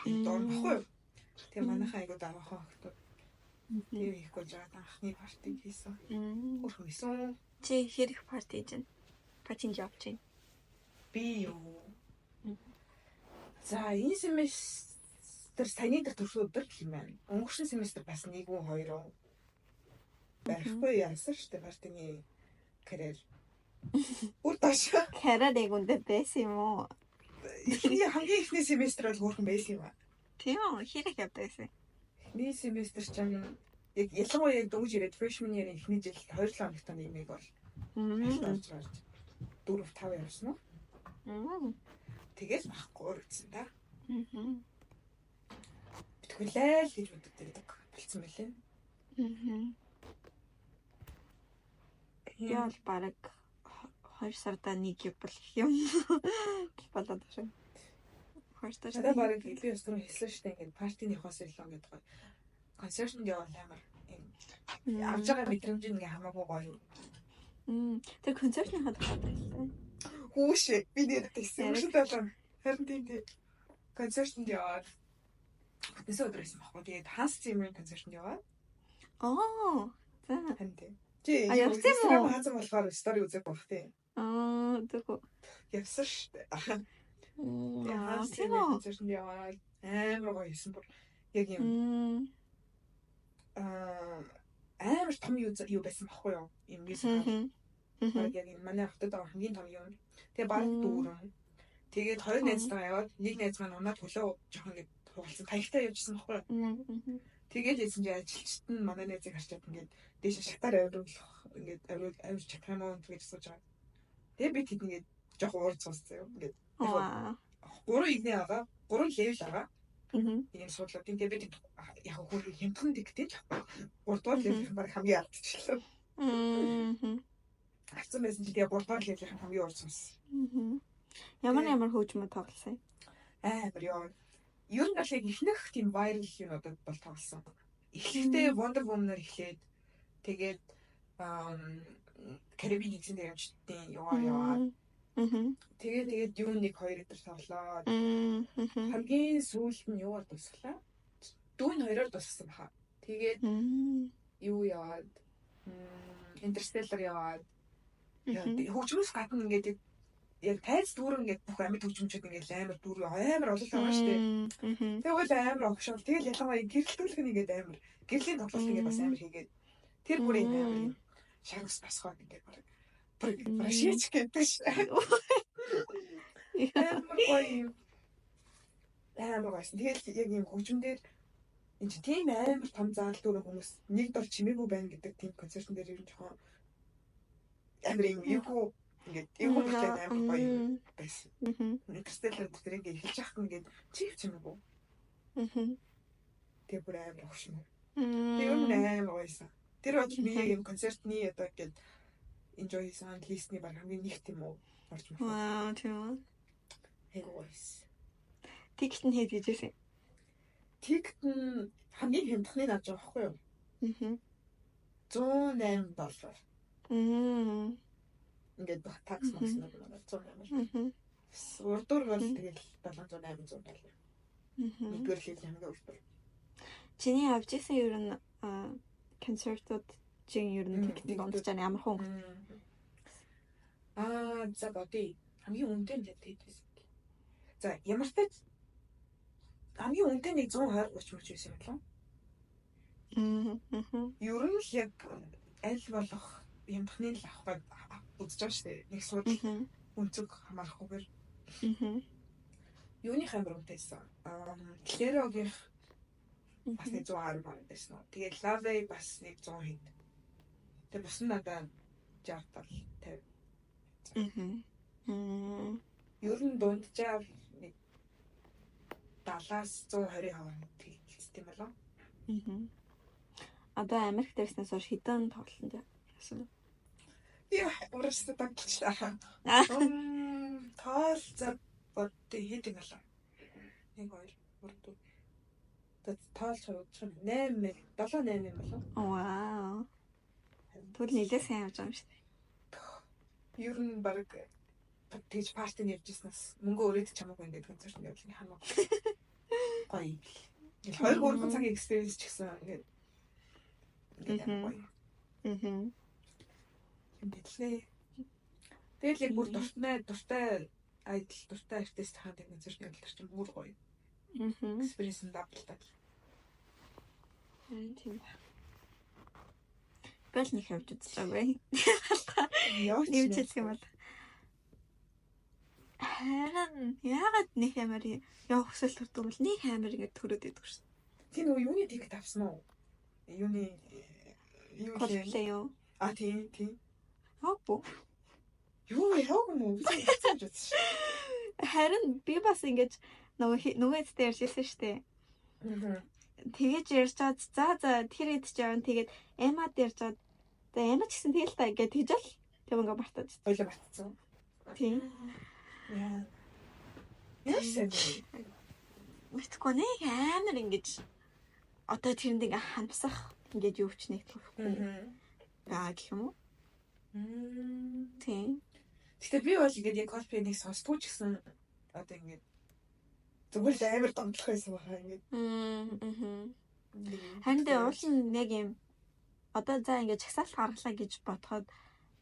Доор баггүй. Тэгээ манайхаа айгуу дараахан хүүхдүүд тийм хийхгүй жаад анхны парти хийсэн. Өөрхөн хийсэн. Чи хэрэг парти чинь? Патинж авч чинь. Би юу? За энэ семестр саяны дээр төрсөн өдөр гэх юм байна. Өнгөрсөн семестр бас 1 2 байхгүй яасан шүү дээ партины карьер. Үр даш. Карьер дэгэндээ байсан юм уу? Эхний хамгийн эхний семестр бол хөөрхөн байсан юм аа. Тийм үү? Хэрэг явдаг байсан. Эхний семестр чинь яг ялангуяа яг дөнгөж ирээд freshman year-ийн эхний жил 2-7 хоногт нэмийг бол. 4-5 явсан уу? Тэгэл байхгүй үргэлжсэн та. Битгүүлээ л гэж боддог болцсон байлээ. Яал бараг 2 сарда нэг явбал юм болоод байна. Хоёртоо надад бараг илүү өсгөр хэлсэн шүү дээ. Ингээд партины хос илүү гэдэг гоё. Концертанд явал амар авж байгаа мэдрэмж ингээ хамаагүй гоё. Тэр концертны хадгалаад байсан. Хүүш би нэр тэгсэн шүү дээ. Харин тийм концертанд яваад өсөө өдрөөс юм баггүй. Тэгээд Hans Zimmer-ийн концертанд яваад. За. Харин тийм. Чи явсан Hans болохоор стори үзэх бах тийм. Тэгвэл явсан шүү дээ. Hans Zimmer концертанд яваад амар гоё хийсэн бүр яг юм амар том юу байсан баггүй юу? Юм мьюзикл. Яг энэ манай хотод байгаа хамгийн том юм. Тэгээ баг дүүрэн. Тэгээд хоёр найзтайгаа яваад нэг найз маань унаад хөлөө жоохон ингэ хугалсан таягтай явжсэн баггүй юу? Тэгээд хэлсэн чи ажилчт нь манай найзыг харчаад ингээд дээш шатаар авируулах ингээд авирч чадах юм уу гэж асууж байгаа. Тэгээ би тэд ингээд жоохон уурж цууссан юм. Ингээд 3 игний байгаа. 3 левел байгаа. Ийм судлаад тэгээ би яг хөр хямдхан дэгтэй л 3 дугаар левел баг хамгийн алдчихлаа. Авсан байсан чи тэгээ 3 дугаар левел хамгийн уурж цууссан. Ямар хөгжмөд тоглосон? Амар ёо. Ер нь бол яг ихнэх тийм viral юмнуудад бол тоглосон. Эхлэхдээ Wonder Woman-аар эхлээд тэгээд Caribbean X-ийн дэрэмчдийн яваа. Тэгээд юу 1 2 өдөр тоглоод хамгийн сүүлд нь юугаар дуусглаа? Дүүн 2-оор дуусгасан баха. Тэгээд юу яваад Interstellar яваад хөгжмөс гадна ингээд яг тайз дүүрэн ингээд бүх амьд хөгжмчүүд ингээд амар дүүр амар олон байгаа шүү дээ. Тэгвэл амар огшол. Тэгэл ялангуяа гэрэлтүүлэх нь ингээд амар гэрлийн тоглолт ингээд бас амар хийгээд тэр бүрийн амар юм шагнас басхоод ингээд бүр шийч гэдэг ш. Амар гоё. Амар гоё. Тэгэл яг юм хөгжмөндөр энэ ч тийм амар том заал дүүрэн хүмүүс нэг дор чимээгүй байна гэдэг тийм концертн дээр ер нь жоохон амар юм юу ингээд энэ бүлээн амар гоё байсан. Интерстеллар тэрийг эхэлж яах ингээд чив чимээгүй. Тэр бүр амар хөшмө. Тэр юм амар гоёсан. Тэр бол би юм концертны одоо ингээд enjoy хийсэн листний баг хамгийн нэгт юм уу орж ирсэн. Вау, тийм. Эгоис. Тикт нь хэд гэжсэн? Тикт нь хамгийн хямдхныг авч байгаа байхгүй юу? $108. Ингээд такс макс нэг $108. Урдуур бол тэгэл $700-800. Нэгдүгээр левел хамгийн урдуур. Чиний авч ирсэн ер нь концертууд чинь ер нь тикт онцож байгаа ямар хүн? За бодъё. хамгийн үнэтэй нь хэд байсан. За ямар ч тач хамгийн үнэтэй нэг 120 30 мөч байсан юм болов. Ер нь л яг аль болох ямхны л авах гэж үзэж байгаа шүү дээ. Нэг суудл үнцэг хамаарахгүйгээр. Юуны хамар үнэтэйсэн. Клерогийнх бас нэг 110 байна байсан. Тэгээд лавей бас нэг 100 хэд. Тэгээд бус нь надад 60 50. Ер нь дунджаар нэг 70-аас 120 хооронд хэлсэн юм болов. Одоо Америк дээрснээс хойш хэдэн тоглолтонд яасан? Яа, өөрөөсөө тагчлаа. Тоол за бод хэд юм болов? 1 2 3 4 тоолч удаа 8 7 8 юм болов? Вау. Тэгвэл нэлээд сайн явж байгаа юм шүү дээ. Ер нь баг тэгж парти нэржсэнээс мөнгө өрөөд чамаагүй ингээд концерт явуулах нь хамаагүй. Гоё. 2-3 цагийн экспириенс ч гэсэн ингээд гоё. Ингээд тэгэл яг бүр дуртай айдл дуртай артист хаад концерт явуулах чинь бүр гоё. Экспириенс нь давталтай. Тийм ба. Бэл нэг явж үзэж байгаа. Явж үзэх юм бол. Харин яагаад нэг амар явах хүсэл төрдөг юм бол нэг амар ингээд төрөөд идэг шээ. Тийм үү юуны тикет авсан уу? Юуны юу лээ? Тийм. Хаагүй. Юу яах юм бэ? Би хэцэж үзсэн. Харин би бас ингэж нөгөөдтэй ярьжсэн шүү дээ. Тэгэж ярьж чад за тэр хэд ч явна тэгээд эмад ярьж чад. За эмад ч гэсэн тэгэл та ингээд тэгжэл тэг ингээ мартаад. Ойлоо мартсан. Тийм. Яа. Яасан бэ? Мэдгүй нэг амар ингэж одоо тэрэнд ингээ хамсах ингээд юу ч нэг төрөхгүй. Гэх юм уу? Тийм. Гэтэ би бол ингээд яг cosplay-ийг сонсдгүй ч гэсэн одоо ингээд зүгээр л амар донтлох байсан баха ингээд. Харин тэ уул нь нэг юм одоо за ингээд чагсаалт гаргалаа гэж бодоход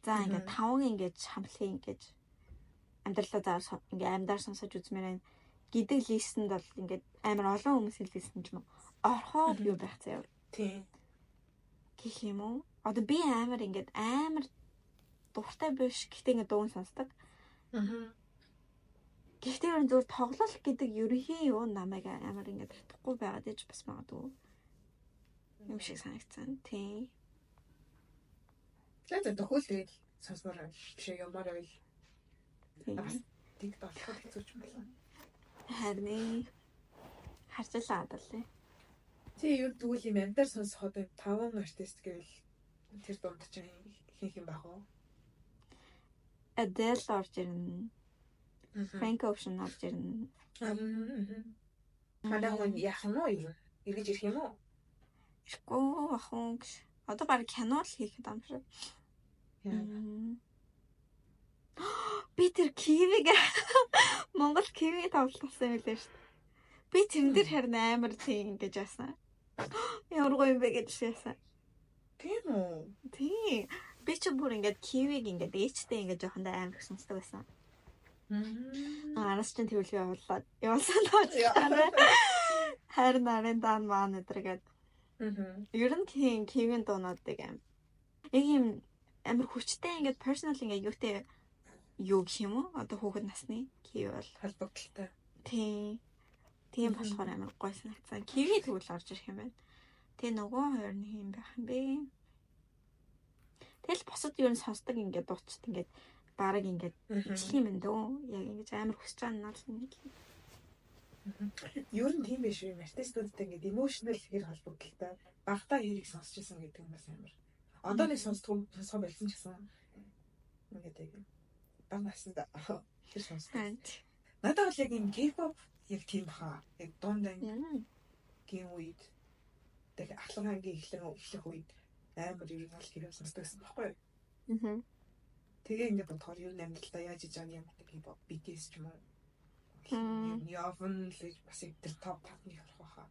за ингээд 5 ингээд хамлахыг ингээд амьдралаа заа ингээд амьдаар сонсож үзмээр гэдэг листэнд бол ингээд амар олон хүмүүсийн листэнд ч юм орхоо юу байх заяа. Тийм. Гэх юм уу? Одоо би амар дуртай биш гэхдээ ингээд дуун сонсдог. Гэхдээ энэ зөв тоглол гэдэг ерөнхий юу намайг амар ингээд татахгүй байгаад иж бас магадгүй юм шиг санагдсан. Тийм. Тэгээд тохиол тэгэл сонсмоор биш юмар байл. Тийг болохоор хэцүүч юм байна. Харин харцлаа адалээ. Тий юу тэгвэл юм амдаар сонсоход 5 артист гэвэл тэр дунд чинь хийх юм байх уу? Adele орж ирнэ. Frank Ocean орж ирнэ. Манай хүн яах юм уу? Эргэж ирэх юм уу? Ирэхгүй ахын гэж. Одоо баг кино л хийхэд юм шиг. Би тэр кивиг Монгол киви тоглосон юм лээ шүү дээ. Би тэрэн дээр харин амар тийм ингэж яасан. Ямар гоё юм бэ гэж яасан. Тийм үү? Тийм. Би ч бүр ингээд кивиг ингээд ээжтэй ингээд жоохондоо амар сонсдог байсан. Араас чинь төвлөө явуулаад явуулсан дооч. Харин дан маань өдргээд. Ер нь кивийн дуунуудыг яг юм амар хүчтэй ингээд personal ингээд юутэй юу гэх юм уу? Одоо хүүхэд насны киви бол холбогдолтой. Тийм болохоор амар гоё санагдсан. Киви тэгвэл орж ирэх юм байна. Тэгээ нөгөө хоёр нь юм байх юм бэ? Тэгэл босод юу н сонсдог ингээд дуучт ингээд бараг ингээд ичих юм дөө. Яг ингэж амар хүсэж байгаа нь л нэг. Ер нь тийм биш юм. Артистуудтай ингээд emotional хэр холбогдолтой. Багтаа хэрэг сонсч ирсэн гэдэг юм бас амар. Одоо нэг сонсох болсон ч гэсэн ингээд баг насанда тэр сонсдог. Надад бол яг юм K-pop яг тийм баха. Яг дундаа гин үед тэг ахлагангийн эхлэх үед амар ер нь бол K-pop сонсдог гэсэн байхгүй юу? Тэгээ ингээд бодохоор ер нь амьдралдаа яаж иж байгаа юм гэдэг K-pop BTS ч юм уу. Явн л бас тэр топ 5-ны орох баха.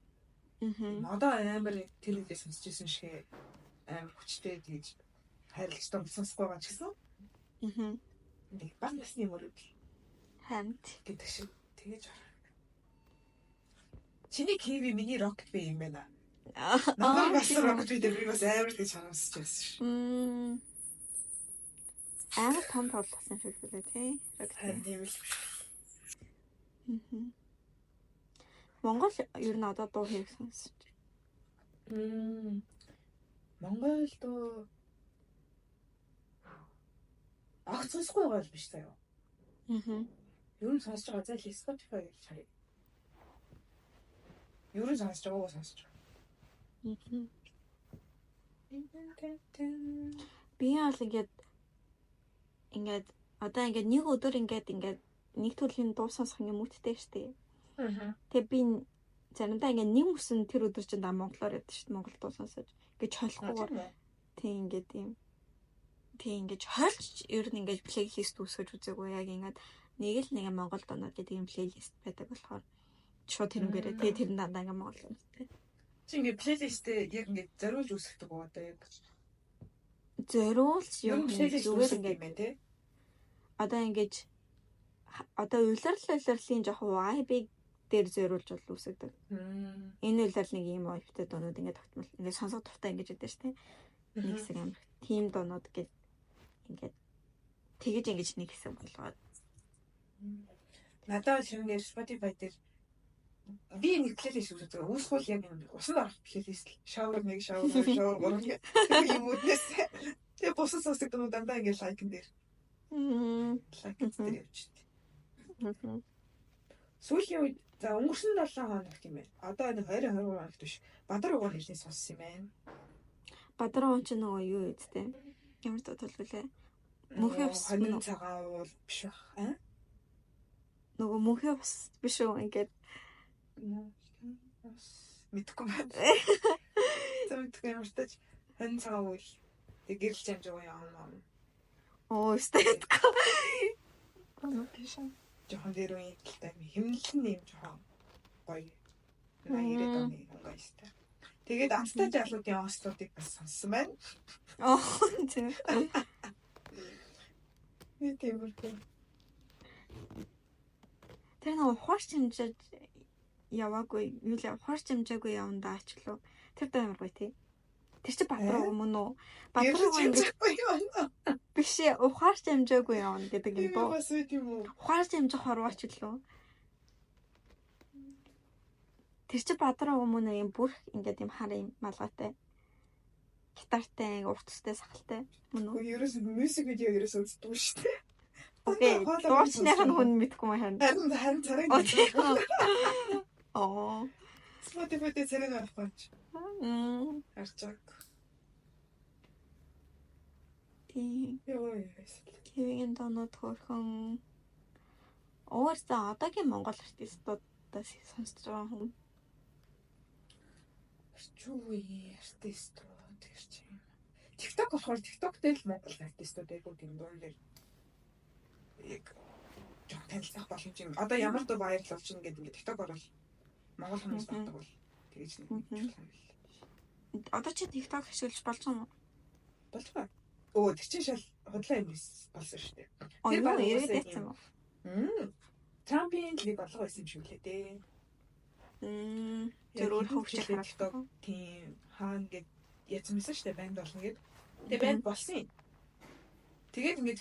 Одоо амар тэр үедээ сонсч ирсэн шиг амар хүчтэй тэгж хайрлагчтай сонсохгүй байгаа ч гэсэн. Нэг баг насны мөрөд Хамт. гэдэг шиг тэгэж байна. Чиний Киви миний Rocket Bee юм байна. Намайг бас Rocket Bee дээр би бас амар гэж харамсаж байсан ш. Амар том тоглосон шиг үлээ тий. Харин тийм л биш. Монгол ер нь одоо дуу хэрэг сонсож. Монгол дуу сонсохгүй байгаа л биш заяа. Ер нь сонсож байгаа зай Spotify гэж харъя. Ер нь сонсож байгаагаа сонсож байгаа. Би бол ингээд одоо ингээд нэг өдөр ингээд нэг төрлийн дуу сонсох юм үттэй штэ. Тэгээ би заримдаа ингээд нэг өсөн тэр өдөр чинь монголоор яддаг штэ. Монгол дуу сонсож. Ингээд холихгүйгээр тийм ингээд юм. Тийм ингээд хольч ер нь ингээд плейлист үүсгэж үзээгүй яг ингээд нэг монгол дуунууд гэдэг юм плейлист байдаг болохоор шууд тэрнгээрээ тэгээ тэр дандаа ингээд монгол үнэтэй. Чи ингээд плейлистээ яг ингээд зориулж үүсгдэг уу одоо яг зориулж юм зүгээр ингээд юм тий. Одоо ингээд улирлын жоохон vibe дээр зориулж бол үүсгдэг. Энэ улирал нэг юм vibeтэй дуунууд ингээд тогтмол ингээд сонсох дуртай ингэж яддаг шүү дээ. Нэг хэсэг амар тийм дуунууд ингээд тэгэж ингэж нэг хэсэг болгоод. Надад шинээр Spotify дээр би нэг плейлист үүсгэж үүсгүүл яг юм усан орох плейлист шавар 1 шавар 2 шавар 3 гэх юм үднэс. Тэгээ бусад сонсдог дуунууд дандаа ингээд лайкн дээр. Лайкн дээр явчихдаг. Сүүлийн үед за өнгөрсөн 7 хоног гэх юм байна. Одоо нэг 2023 хоногт биш. Бадар угаан хэлний сонссон юм байна. Бадар угаан ч нөгөө юу үсттэй. Ямар тодлуулээ. Мөнхийн ус хонин цагаан уул биш бах. Нөгөө мөнхийн ус биш үү ингээд мэдгүй байна. Зөвхөн ямар ч тач хонин цагаан уул тэг гэрэл жамж байгаа юм. Оо статка. Жохон дээр үе талтай хэмнэлэн юм жохон гоё. Ирээд оны өнгөйстэй. Тэгээд амттай жаалуудын онцлогыг бас сонссон байна. Тийм. Тийм үү. Тэр нэг ухаарч хэмжиж яваагүй юу л ухаарч хэмжээгүй явандаа ачлаа. Тэр даа ямар гоё тий. Тэр чи Бадраа мөн үү? Бадраа ингэж биш ухаарч хэмжээгүй явна гэдэг юм доо. Бас үт юм уу? Ухаарч хэмжих хорвооч лөө. Тэр чи Бадраа мөн юм бүр ингээд юм хар юм малгайтай. Гитартай, уртстай, сахалтай мөн үү? Ерөөс мьюзик видео ерөөс үздэг шүү дээ. Окей, дуучных нь хүн мэдгүй маань. Харин царай. Оо. Spotify дээр царай авахгүй. Арчаг. Тийм. Йоо. Кивигийн доонууд хөөрхөн. Өөрөөсөө одоогийн монгол артистуудаас сонсож байгаа хүн. Чүгүй артистууд тэр чинь. TikTok болохоор TikTok дээр л монгол артистууд айгуу тийм дуун дээр яг жоо танилцах боломж юм. Одоо ямар дуу вайрал болж байгаа гэдэг ингээд TikTok орвол монгол хүмүүс багтдаг бол тэгэж нэг юм байна. Одоо чи TikTok ашиглаж болж байгаа юм уу? Болж байгаа. Оо тэр чинь шал худлаа юм болсон шүү дээ. Тэр баг ирээд байсан юм уу? Трампийн клип болгоо байсан юм шиг лээ дээ. Тэр өөр хөвчл харагдав. Тийм хаана гэд язмсан шүү дээ банд болно гэд. Тэгээ банд болсон юм. Тэгээд ингээд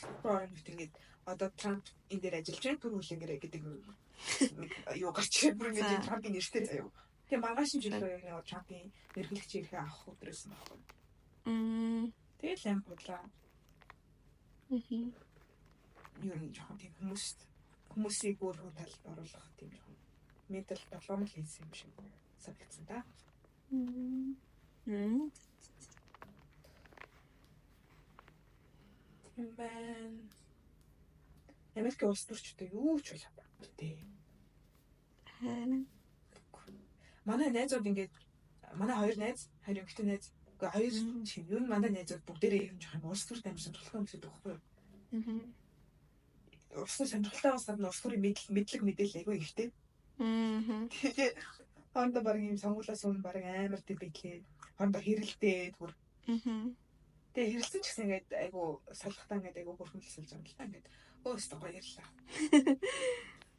ингээд одоо Трамп энэ дээр ажиллаж байгаа түр хүлэнгэрэ гэдэг юу гарч ирээ бүр ингээд Трампийн нэртэй заяа. Тэгээ маргааш нь жилөө яг Трампийн нэрхлэгч ирэхээ авах өдрөөс нь баггүй. Тэгээд лам бодлаа. Юу нэг жоохон тийм хүмүүсийг өөр өөр талд оруулах тийм жоохон ментал тоглоом хийсэн юм шиг санагдсан да. Бэн Америк улс төрчтэй юу ч болоо дээ. Манай найзууд ингээд манай хоёр найз, хоёр эмэгтэй найз, үгүй хоёр чинь юу манай найзууд бүгдээрээ юм жоох юм улс төрт амьсан толгой өмсөд байхгүй юу? Улс төрт сонирхолтой басаад улс төрийн мэдлэг мэдээлэл айгүй ихтэй. Тэгээ хондоо баг юм сонгуулаас өмнө баг амар тийм бидлээ. Хондоо хэрэлдээд бүр. Тэгээ хэрэлсэн ч гэсэн ингээд айгүй салхтаа ингээд айгүй хөрхөлсөлж байгаа юм л та ингээд Өөстө гоё ярьлаа.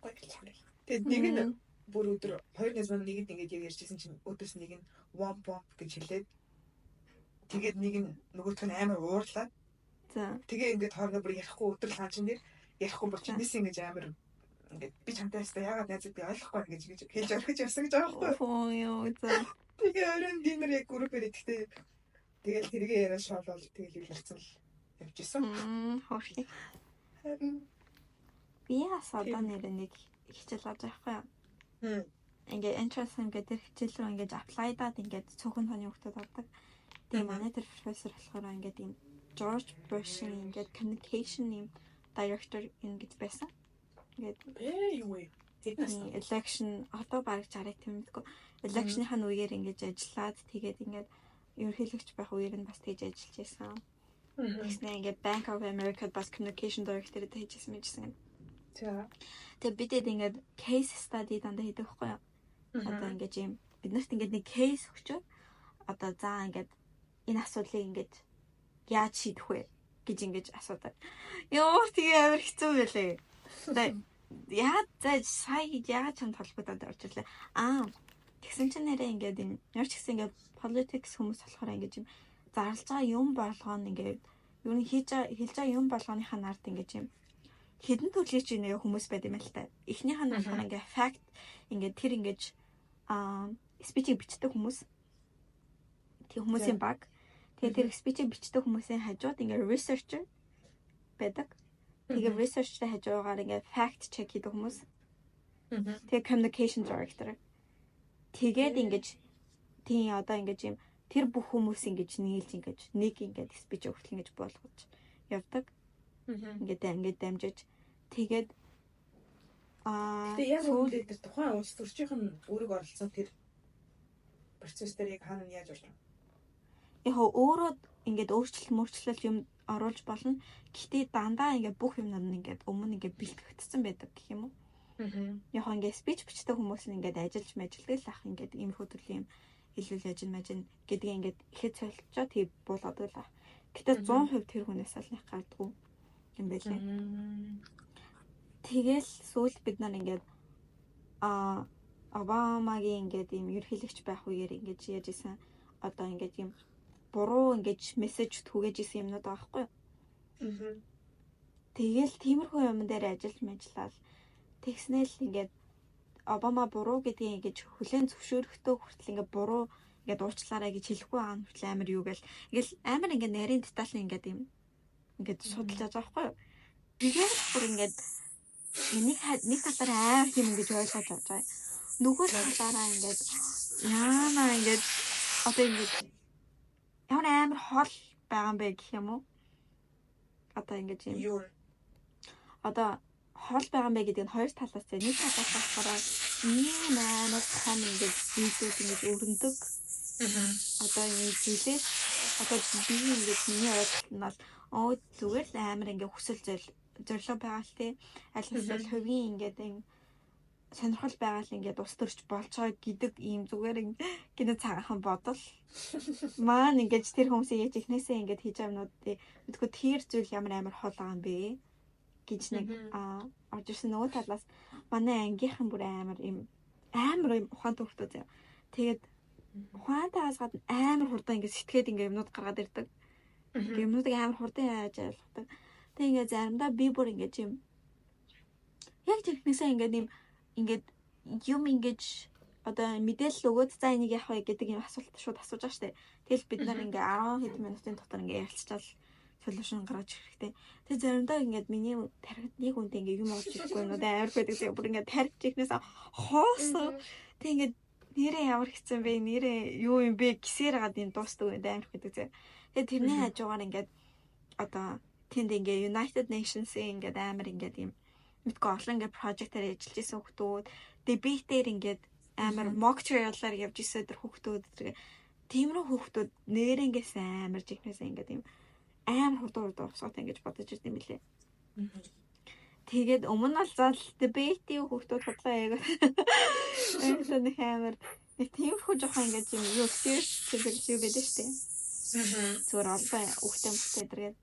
Гоё ярьлаа. Тэгээд нэг нь бүр өдөр 2-1 ингээд ярьжсэн чинь өдөөс нэг нь womp гэж хэлээд тэгээд нэг нь нөгөөх нь амар уурлаад за тэгээ ингээд хоорондоо бүр ярихгүй өдөр ланчин дээр ярихгүй бол чинээс ингэж амар ингээд би чамтай ястаа яагаад найзад би ойлгохгүй ингэж хэлж орхиж явсан гэж байгаа байхгүй. оо ёо за Тэгээ оройн динер яг группээр идэхдээ тэгэл тэргээ яриа шоолол тэгэл илэрсэн л явжсэн. хоорхи би асуусан нэг хичээл болж байгаа байхгүй. Ингээд entrance ингээд тэр хичээл рүү ингээд apply даад ингээд цөөхөн тооны хүмүүс авдаг. Тэгээ манай тэр профессор болохоор ингээд ийм George Bush-ийн ингээд communication юм director ингэж байсан. Ингээд юу вэ? election одоо баг 60-ыг тэмдэггүй. Election-ийн үеэр ингэж ажиллаад тэгээд ингээд ерөнхийлөгч байх үеэр нь бас тэгж ажиллаж байсан. Тэгснэ ингээд Bank of America бас communication director-тэй хийжсэн мэжсэн. За. Тэгээд бидэд ингээд case study дандаа хийдэг байхгүй юу? Одоо ингээд юм биднэрт ингээд нэг case өгчөө одоо заа ингээд энэ асуудлыг ингээд яаж шийдэх вэ гэж ингэж асуудаг. Йоо тэгээ амар хэцүү байлээ. Яа за сая яаж чанд холбогдоод орж ирлээ. Тэгсэн чинь нэрээ ингээд юм ямар ч гэсэн ингээд politics хүмүүс болохоор ингээд юм зарлж байгаа юм болгоно ингээд юу н хийж байгаа юм болгоныхаа нарт ингээд юм хідэн төлөж ийнэ хүмүүс байд юм л та. Эхнийх нь болохоор ингээд fact ингээд тэр ингээд speech бичдэг хүмүүс. Тэг хүмүүсийн баг. Тэгээ тэр speech бичдэг хүмүүсийн хажууд ингээд researcher байдаг. Тэгээ research-тэй хажуугаар ингээд fact check хийдэг хүмүүс. Тэгээ communication director. Тэгээд ингээд тийм одоо ингээд юм тэр бүх хүмүүс ингэж нийлж ингэж нэг ингэж speech өгөх ингэж болгож явдаг. Ингээд дамжиж тэгээд яг үүнтэй тэр тухайн улс төрчийнх нь өөрийг оролцсон тэр процесс дээр яг хаана яаж болж байна? Яг өөрөө ингээд өөрчлөлт юм оруулж болно. Гэхдээ дандаа ингээд бүх юмнууд нь ингээд өмнө ингээд бэлтгэгдсэн байдаг гэх юм уу? Яг ингээд speech бичдэг хүмүүс нь ингээд ажиллаж мэжилдэг л ах ингээд иймэрхүү төрлийн юм хэлүүл ажил гэдгийг ингээд ихэд солилцоо тий буулгадаг л ах. Гэтэ 100% тэр хүнээс аль гардгүй юм байлээ. Тэгэл сүүл бид нар ингээд Обамагийн ингээд юм ерхийлэгч байх үеэр ингээд яаж исэн одоо ингээд юм буруу ингээд мессеж түгэж исэн юмнууд байгаа байхгүй юу? Тэгэл тиймэрхүү юм дээр ажиллаад тэгснээл ингээд Обама буруу гэдгийг ингээд хүлээн зөвшөөрөхдөө хүртэл ингээд буруу ингээд уучлаарай гэж хэлэхгүй байгаа нь хүртэл амар юу гэл ингээл амар ингээд нарийн деталь ингээд юм ингээд судалж байгаа байхгүй юу? Тэгээд бүр ингээд нэг талаараа амар юм ингэж ойлгож байгаа. Нөгөө талаараа ингээд яана ингээд одоо ингээд ямар амар хол байгаа юм бэ гэх юм уу? Одоо ингэж юм. Одоо хол байгаа юм бэ гэдэг нь хоёр талаас нь нэг талаас болохоор ийм амар том ингэж зүйлүүд ингэж өрнөдөг. Одоо энэ зүйлээс одоо би ингэж миний ойлголт нь бол зүгээр л амар ингэ хүсэл зорилго байгаа л тий. Аль эсвэл хувийн ингээд энэ сонирхол байгаа л ингээд ус төрч болцоо гэдэг ийм зүгээр гинэ цагаахан бодол маань ингээд тэр хүмүүсийн яаж ихнээсээ ингээд хийж байгаа юмнуудыг мэдгүй тэр зүйл ямар хол байгаа юм бэ гэж нэг орж ирсэн. Нөгөө талаас манай ангийнхан бүр амар юм ухаантай хүмүүс заяа. Тэгээд ухаантайгаас гадна амар хурдан ингээд сэтгээд ингээд юмнууд гаргаад ирдэг. Юмнуудыг амар хурдан яаж ойлгодог. Тэг ингээд заримдаа би бүр ингээд юм яг техниксээ ингээд юм ингэж одоо мэдээлэл өгөөд за энийг яах вэ гэдэг юм асуулт шууд асууж байгаа штэ. Тэгэл бид нар ингээ 10 хэдэн минутын дотор ингээ ярилцчаал солиушн гаргаж ирэх хэрэгтэй. Тэгээ заримдаа ингээд миний тархинд нэг үнтэй ингээ юм олж ирэхгүй юм уу амар байдаг. Тэгээ бүр ингээ тархиж ихнээс хоосон. Тэг ингээд нэрээ ямар хэцэн бэ? Нэрээ юу юм бэ? Гисээр гад юм дуустдаг юм амар байдаг. Тэгээ тэрний хажуугаар ингээд одоо тэнд ингээ United Nations-ийн ингээд амар ингээд юм мэдгүй олон ингээд project-аар ажиллаж исэн хүмүүс debate-ээр ингээд амар mock trial-аар явж исэн тэр хүмүүс тиймэрхүү хүмүүс нэрнгээс амар жигнэсээ ингээд юм амар хурдан усгаатай ингэж бодож ирд юм билээ. Тэгээд өмнө нь бол зал debate-ийн хүмүүс худлаа яг нэг амар нэг тиймэрхүү жоохон ингээд юм юу serious гэдэг юм байдаг шүү дээ. Зүгээр олон хүүхдээ мөхтэй дэргээд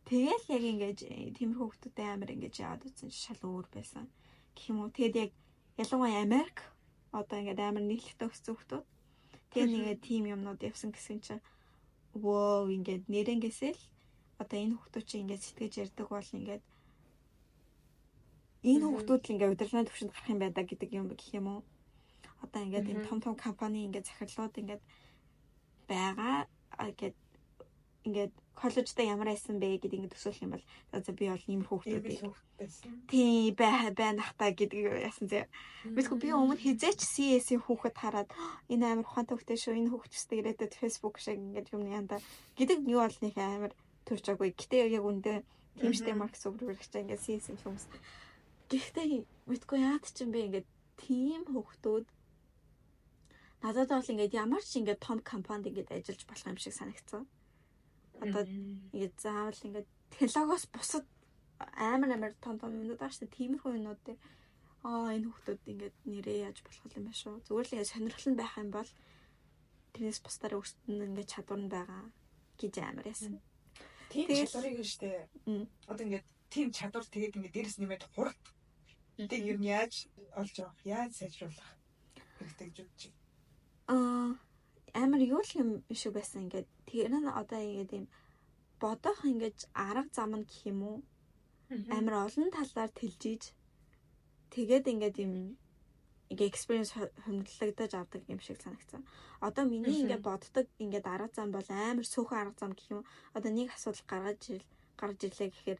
Тэгэл яг ингэж тиймэрхүү хүмүүстэй амар ингэж яагаад утсан шал өөр байсан гэх юм уу. Тэгэд яг ялангуяа Америк одоо ингээд амар нийлэлтэй өссөн хүмүүс. Тэгээ нэгээ тим юмнууд явсан гэсэн чинь воо ингээд нэрэнгээсэл одоо энэ хүмүүс чинь ингээд сэтгэж ярьдаг бол ингээд энэ хүмүүс л ингээд удирдлагын түвшинд гарах юм байдаг гэдэг юм гэх юм уу. Одоо ингээд энэ том компани ингээд захирлууд ингээд байгаа ингээд коллежтой ямар байсан бэ гэдэг ингээд төсөөлөх юм бол за би бол иймэрхүү хүмүүстэй тийм байна хта гэдэг яасан зэ. Мэдгүй би өмнө хизээч CS-ийн хүүхэд хараад энэ амар ухаантай хүүхдээ шүү, энэ хүүхдчтэй ирээдүйд Facebook шиг ингээд юм янда гэдэг юу бол нэг амар төржаагүй. Гэтэ яг үндэ тиймштэй Марк Цукерберг ч ингээд CS-ийн хүмүүс. Гэхдээ мэдгүй яад ч юм бэ ингээд тийм хүүхдүүд надад бол ингээд ямар ч ингээд том компанид ингээд ажиллаж болох юм шиг санагдсан. Одоо ингээд заавал ингээд технологиос бусад амар том юмнууд байгаа шүү дээ. Тиймэрхүү юмнууд дээр энэ хүүхдүүд ингээд нэрээ яаж болох юм бэ шүү. Зүгээр л ингээд сонирхол нь байх юм бол тэрнээс бусдаар өөрсдөд нь ингээд чадвар нь байгаа гэж амар яасан. Тийм чадварыг шүү дээ. Одоо ингээд тийм чадвар тэгээд ингээд дээрэс нэмээд хурд. Тэг юм яаж олж авах, яаж сайжруулах хэрэгтэй гэж бодчих. Амар юу л юм шиг байсан ингээд тэр нь одоо ингээд юм бодох ингээд арга зам нь гэх юм уу амар олон талаар тэлжиж тэгээд ингээд юм ингээд experience хөндлөгдөж авдаг юм шиг санагцсан. Одоо миний ингээд боддог ингээд арга зам бол амар сөөхөн арга зам гэх юм. Одоо нэг асуудал гарч ирлээ гэхээр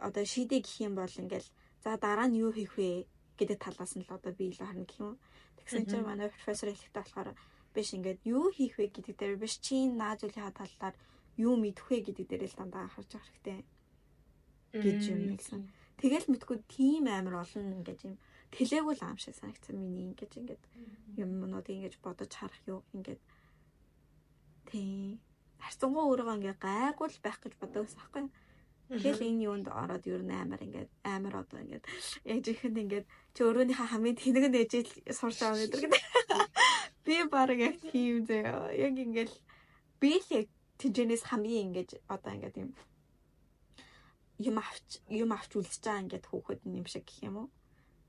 одоо шийдэ гэх юм бол ингээд за дараа нь юу хийх вэ гэдэг талаас нь л одоо би илүү харна гэх юм. Тэгсэн чинь манай профессор хэлэхдээ болохоор биш ингээд юу хийх вэ гэдэг дээр биш чинь нааж үлийнхаа талаар юу мэдэх вэ гэдэг дээр л дандаа анхаарч явах хэрэгтэй гэж юм хэлсэн. Тэгэл мэдгүй тийм амар олон ингээд юм тэлээгүүл аим шиг санагцсан миний ингээд юмнуудыг ингээд бодож харах юу ингээд тийм харцангуй өөрийгөө ингээд гайгүй байх гэж боддог ус аахгүй. Тэгэл энэ юунд ороод ер нь амар одоо ингээд яг ихэнд ингээд чи өөрөөнийхөө хамгийн тэнэг нээжэл сурч байгаа гэдэг гэдэг. Би баг яг тийм зөө яг ингээд би л яг тэжэнээс хамгийн ингээд одоо ингээд юм авч үлдчихэж байгаа ингээд хүүхэд юм шиг гэх юм уу.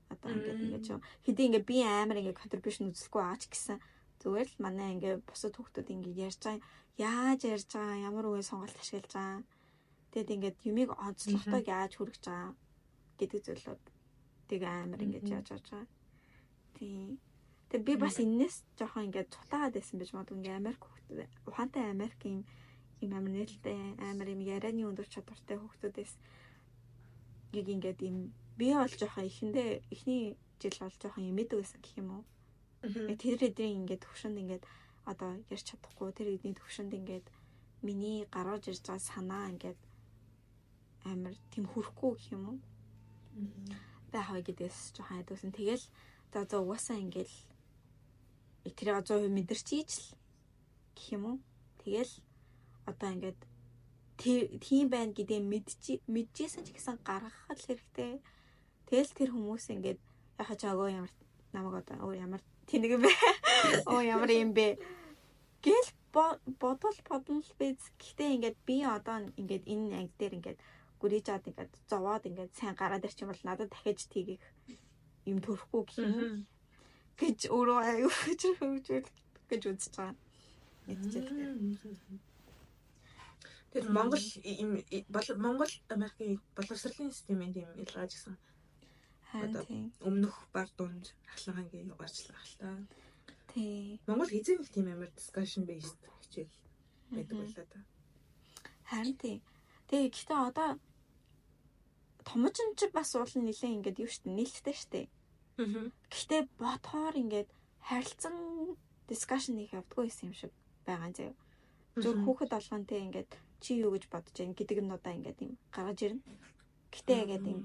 Одоо ингээд хэдий ингээд би амар ингээд контрибьюшн үзэхгүй аач гэсэн зүгээр л манай ингээд бусад хүүхдүүд ингээд ярьж байгаа яаж ярьж байгаа ямар үеийн сонголт ашиглаж байгаа. Тэгэд ингээд юмыг онцлогтой яаж хүргэж байгаа гэдэг зүйлүүд тэг амар ингээд яаж байгаа. Тийм. Тэг би бас энэс жоохон ингээд цутаагаад байсан байж магадгүй ингээд Америк хүүхдүүд ухаантай Америкийн юм амар нээлттэй амар юм ярианы өндөр чадвартай хүүхдүүдээс яг ингээд юм би бол жоохон эхний жил бол жоохон имэдэг байсан гэх юм уу. Тэр эдрийн ингээд төвшөнд ингээд одоо ярьж чадахгүй тэр эдний төвшөнд ингээд миний гаргаж ирж байгаа санаа ингээд амар тийм хүрхгүй гэх юм уу. Бахаа гэдээс жоохон айдуулсан. Тэгэл за угаасаа ингээл тэрийг 100% мэдэрчийч л гэх юм уу. Тэгэл одоо ингээд тийм байна гэдэг мэдчихсэн ч гэсэн гаргах л хэрэгтэй. Тэгэл тэр хүмүүс ингээд яхаа чагаа ямар намайг одоо ямар тэнэг юм бэ? Ямар юм бэ? Гэл бодол биз. Гэхдээ ингээд би одоо ингээд энэ анги дээр ингээд гүрийжаад ингээд зовоод ингээд сайн гараад ирчих юм бол надад дахиж тгийх юм төрөхгүй гэх юм гэж өөрөө аюу гэж үзэж байгаа. Тэр Монгол Америкийн боловсролын системийн тийм ялгаа гэсэн. Одоо өмнөх баг дунд хаалгангийн гарчлаа хэл та. Тий. Монгол хизээ нэг тийм амар discussion based хичээл байдаг байлаа та. Харин тий. Тэгээ гэхдээ одоо томчин ч бас уул нь нэлээ ингээд юу штэ нээлттэй штэ. Гэхдээ бодохоор ингээд харилцан discussion их явдггүй байсан юм шиг байгаа заяа. Зөв хүүхэд болгонтэй ингээд чи юу гэж бодож байна гэдэг нь удаа ингээд юм гаргаж ирнэ. Гэтэ ингээд юм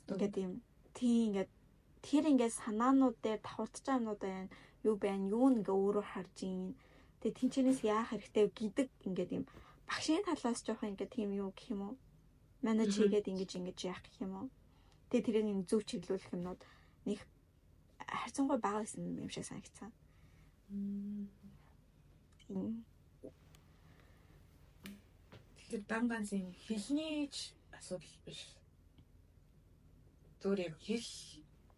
ингээд юм тийм ингээд тэр ингээд санаанууд дээр давхарч байгаа юмнууд байна. Юу байна? Юу нэг өөрөө харж ийн. Тэгээ тэнчнээс яах хэрэгтэй гэдэг ингээд юм багшийн талаас жоохон ингээд тийм юу гэх юм уу? Манаж хийгээд ингэж яах гэх юм уу? Тэгээ тэрийг нэг зөв чиглүүлэх юмнууд нэг харьцангуй бага байсан юм шиг санагдсан. Тэр дан ганц юм хэлний асуудал биш. Зүгээр яг хэл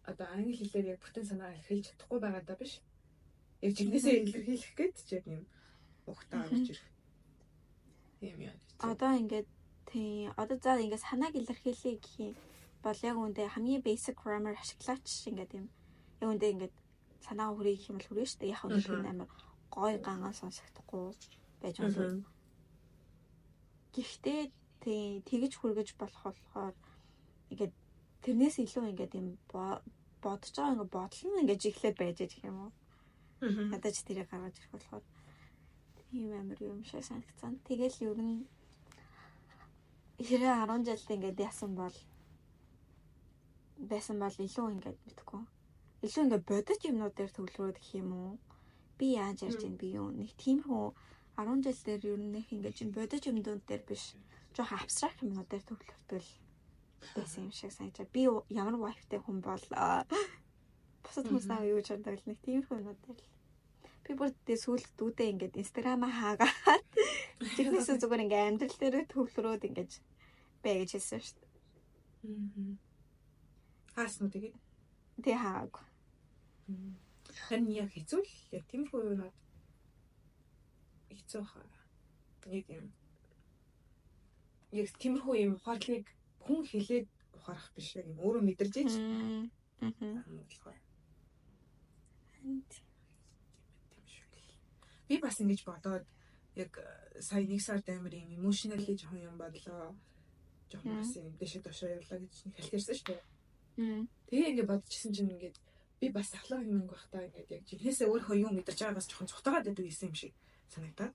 одоо англи хэлээр яг бүтэн санаа хэлж чадахгүй байгаа даа биш. Яг жигнэсээ илэрхийлэх гээд ч яг юм ухтаа гэж ирэх. Тийм яа. Одоо ингээд тий одоо за ингээд санааг илэрхийлэе гэх юм бол яг үүндээ хамгийн basic grammar ашиглаач ингээд юм. Яг үүндээ ингээд санаа хүрэх юм бол хүрээ шүү дээ. Яг үнэхээр амар гой гангаа сонсохдохгүй байж болно. Гэхдээ тий тэгэж хүргэж болохоор ингээд тэрнээс илүү ингээд юм бодож байгаа ингээд бодол нь ингээд жиглээд байж гэх юм уу. Надад ч тэрийг гаргаж ирэх болохоор ийм амар юм шиг санагцсан. Тэгэл ер нь 10 жилд ингээд байсан бол илүү ингээд мэдгүй. Илүү ингээд бодож юмнууд дээр төвлөрөөд гэх юм уу. Би яаж ярьж ийн би юу нэг тиймэрхүү 10 жил дээр ер нь их ингээд чинь бодож юмнууд дээр биш. Жохо абстракт юмнууд дээр төвлөрдөг байсан юм шиг санагдаж. Би ямар вайфтай хүн бол бусад хүмүүсээ юу гэж боддог нэг тиймэрхүү юмнууд дээр л. Би бүр сүүлд дүүдээ ингээд инстаграмаа хаагаад тэрнээсээ зүгээр ингээд амьдрал дээр төвлөрөөд ингээд бай гэж хэлсэн шүү дээ. Хааснуу тэгээд тий хааг. Харин яг хэцүү л яг тиймэрхүү юмнууд хэцүү хаа. Нэг юм. Яг тиймэрхүү юм ухаарлыг хүн хэлээд ухаарах биш яг юм өөрөө мэдэрч ийж. Би бас ингэж бодоод яг сая нэг сард амар юм emotionally жоохон юм бодлоо. Жоохон бас юм дэшээ дошоо явлаа гэж нэг хэлчихсэн шүү дээ. Тэгээ ингэ бодчихсон чинь ингээд би бас ахлах юм байхдаа ингээд яг жинхэнэсээ өөрөө юу мэдэрч байгаагаас жоохон цухтагаад байдаг юм шиг санагдаад.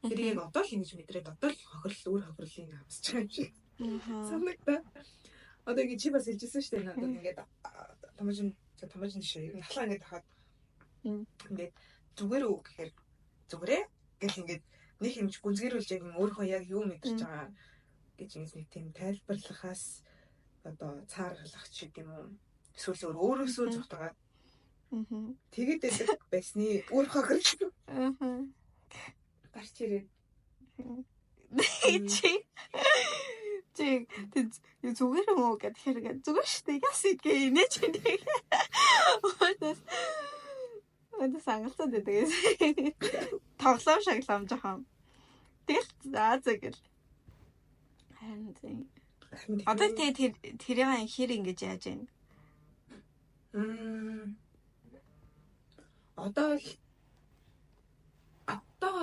Тэр яг одоо л ингэж мэдрээд одоо л өөр хохирлын ингэ хамсаж байгаа юм шиг санагдаа. Одоо ингэ чи бас хэлжсэн шүү дээ надад ингээд тамажин шиг ер нь ахлаа ингээд хахад ингээд зүгээр үү гэхээр зүгээрээ гэх ингээд нэг юм гүнзгийрүүлж яг өөрөө яг юу мэдэрч байгаа гэж нэг тийм тайлбарлахаас одоо цаарлах шиг юм уу эсвэл өөрөөсөө зуртагаад тэгээд байдаг байсны өөр хохирч гарч ирээд чи зүгээр юм уу гэхээр зүгээр шүү дээ яс игээ инеч нэг одоо сангалцаад байдаг. Тоглоом шаглам жоохон. Тэгэл заагэл. Харин одоо тэрийг хэр ингэж яаж байна? Одоо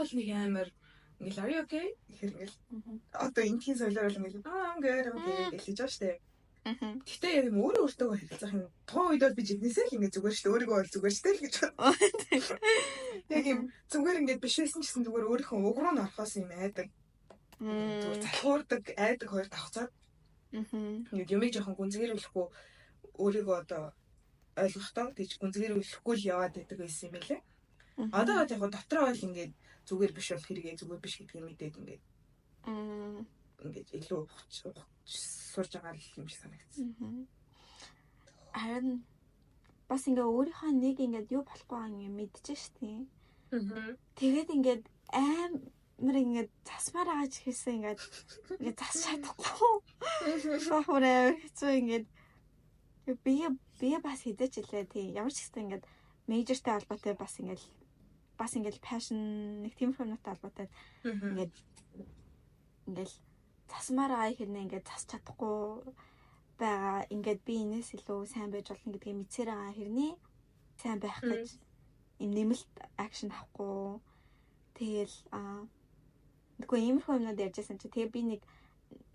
л нэг амар ингээл are you okay? Хэрэг одоо энгийн солиор ингээл ингээд гэж хэлж штэ. Гэхдээ яг юм өөртөө хэлцэх юм. Тоо үед бол би жигнэсээ л ингээд зүгээр штэ өөрийгөө бол зүгээр штэ л гэж бод. Яг юм зүгээр ингээд биш байсан гэсэн зүгээр өөрийнхөө уг руу н орохоос юм айдаг. Зүгээр залхуурдаг айдаг хоёр давхцаад. Ингээд юмыг жоохон гүнзгийрүүлэхгүй өөрийгөө одоо ойлгохдоо тийч гүнзгийрүүлэхгүй л яваад байдаг байсан юм байлээ. Одоо яг дотроо бол ингээд зүгээр биш бол хэрэгээ зүгээр биш гэдгийг мэдээд ингээд илүү сурж байгаа юм шиг санагдсан. Харин бас ингээ өөрийнхөө нэг ингээд юу болохгүй юм мэдчихэж штий. Тэгээд ингээд амар ингээд засмаар байгаа ч гэсэн ингээд зас чадахгүй. Бахураа хэцүү ингээд би бас хэдэж илээ тий. Ямар ч гэсэн ингээд мейжертэй холбоотой бас ингээд passion нэг тиймэрхүү юмтай холбоотой ингээд засмаар байгаа хэрнээ ингээд зас чадахгүй байгаа. Ингээд би энэс илүү сайн байж болно гэдгийг мэдсээр байгаа хэрнээ сайн байх гэж юм нэмэлт акшн авахгүй. Тэгэл нэггүй иймэрхүү юмнууд ярьжсэн чи тэгээ би нэг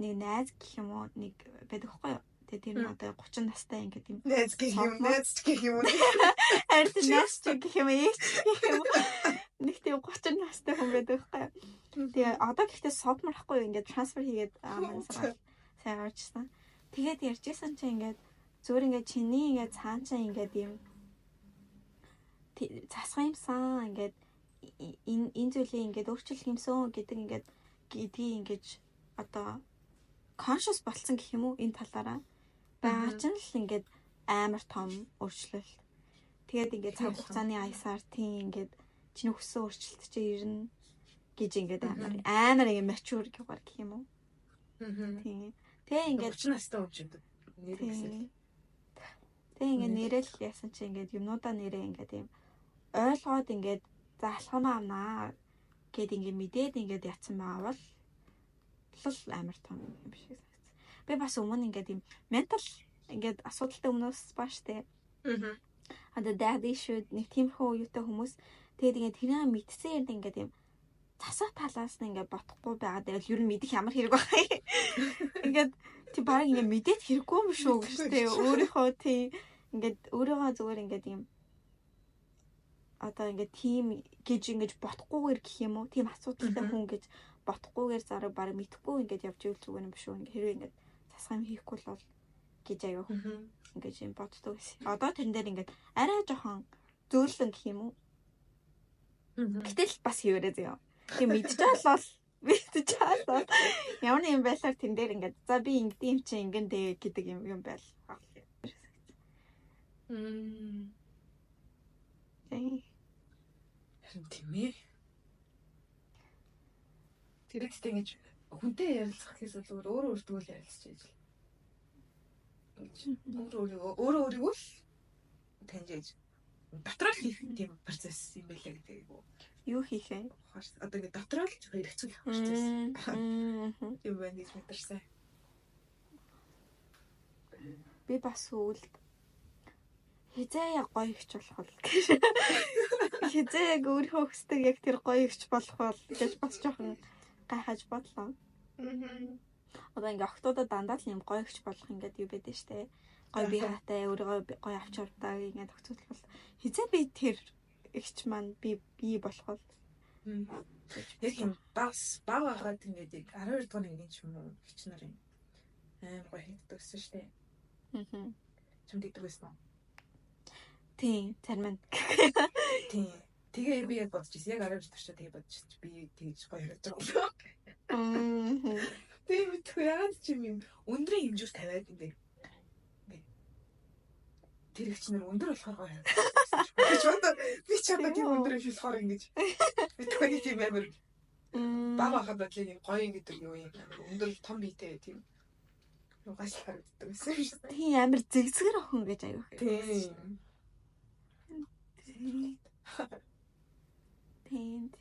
найз гэх юм уу нэг байдаг хгүй юу. Тэгээ тэр нь одоо 30 настай ингээд юм. Найз гэх юм уу. Ард нас гэх юм ээ. Нэг тийм 30 настай хүн байдаг хгүй юу. Тэгээ одоо гэхдээ сопмарахгүй ингээд трансфер хийгээд мансаа сайн орчихсан. Тэгээд ярьжсэн чи ингээд зөөр ингээд чиний ингээд цаанчаа ингээд юм засах юмсан ингээд энэ зүйлийг ингээд өөрчлөх юмсан гэдэг ингээд гэдгийг ингээд одоо conscious болсон гэх юм уу энэ талаараа байгаа ч л ингээд амар том өөрчлөлт. Тэгээд ингээд цаг хугацааны аясаар тийм ингээд чиний хүссэн өөрчлөлт чи ирнэ. гэж ингээд амар ингэ mature гэвэр гэх юм уу. Тийм. Тэгээ ингээд 30 настай хүн юм нэрээ. Тэгээ ингээд нэрэл яасан чи ингээд юмнуудаа нэрээ ингээд юм ойлгоод ингээд за алхамаа авнаа гэд ингээд мэдээд ингээд ятсан байвал л амар том юм шиг санагдсан. Би бас өмнө ингээд юм ментал ингээд асуудалтай хүмүүс баа штэ. Одоо daddy should нэг тиймэрхүү юутай хүмүүс тэгээд ингээд тэрийг мэдсэн юм ингээд юм засаа талаас нь ингээд бодохгүй байгаа. Тэгэл ер нь мэдих ямар хэрэг байгаа юм. Ингээд тий баг ингээд мэдээд хэрэггүй юм шүү гэжтэй өөрийнхөө тий ингээд өөрийгөө зүгээр ингээд юм одоо ингээд тийм гэж ингэж бодохгүйгээр гэх юм уу тийм асуудалтай хүн гэж бодохгүйгээр зараг баг мэдхгүй ингээд явж ивэл зүгээр юм шүү. Ингээд хэрвээ ингээд засах юм хийхгүй бол гэж аяа ингээд юм боддог гэсэн. Одоо тэрэн дээр ингээд арай жоохон зөөлөн гэх юм уу. Гэтэл бас хийвэрээ зөө. Тийм мэдчихэл ямар нэг юм байсаар тэн дээр ингээд за би ингэдэм юм чи ингэн дээ гэдэг юм байл. Тийм ээ. Тэр ихтэй ингэж хүнтэй ярилцах гэсэн зүгээр өөрөө өөртөө л ярилцж байж л. Өөрөө өөрийгөө л таньж яаж дотроо л хийх тийм процесс юм байлаа гэдэг юу. Юу хийх вэ? Одоо ингэ дотроо л хэрэгцүүлэх процесс. Тийм байна гэж мэдэрсэн. Би бас үлд хизээ яг гоё ихч болох бол хизээ яг өөрийнхөө хүсдэг яг тэр гоё ихч болох бол гэж бас жоохон гайхаж бодлоо. Одоо ингээ охтуудад дандаа л юм гоё ихч болох ингээд юу байдэн штэ. Гоё би хатай өөрийгөө гоё авч явдаа ингээд тогтцол хизээ би тэр ихч маань би болох бол яг юм бас бага хаад ингээд 12 дугаар ангийн ч юм уу ихч нарын амар гоё хийдэг гэсэн штэ. Чим дийдэг байсан уу? Тийм, зарим нь. Тийм. Тэгээ би яг бодож ирсэн. Яг 12 төрчөө тэгээ бодож ирсэн. Би тэгж гоё харагдаж байгаа. Тийм мэдгүй яагаад ч юм өндрийн хэмжүүр тавиад ингэ. Тэр их чинь өндөр болохоор гоё харагдаж. Би ч одоо тийм өндөр биш болохоор ингэж. Мэдгүй тийм амар. Бага хаад бодлыг гоё ингэдэг юу юм. Өндөр том биетэй тийм. Угаас харагддаг гэсэн юм шиг. Тийм амар зэгзгэр охин гэж аюу. Тийм. Тийм.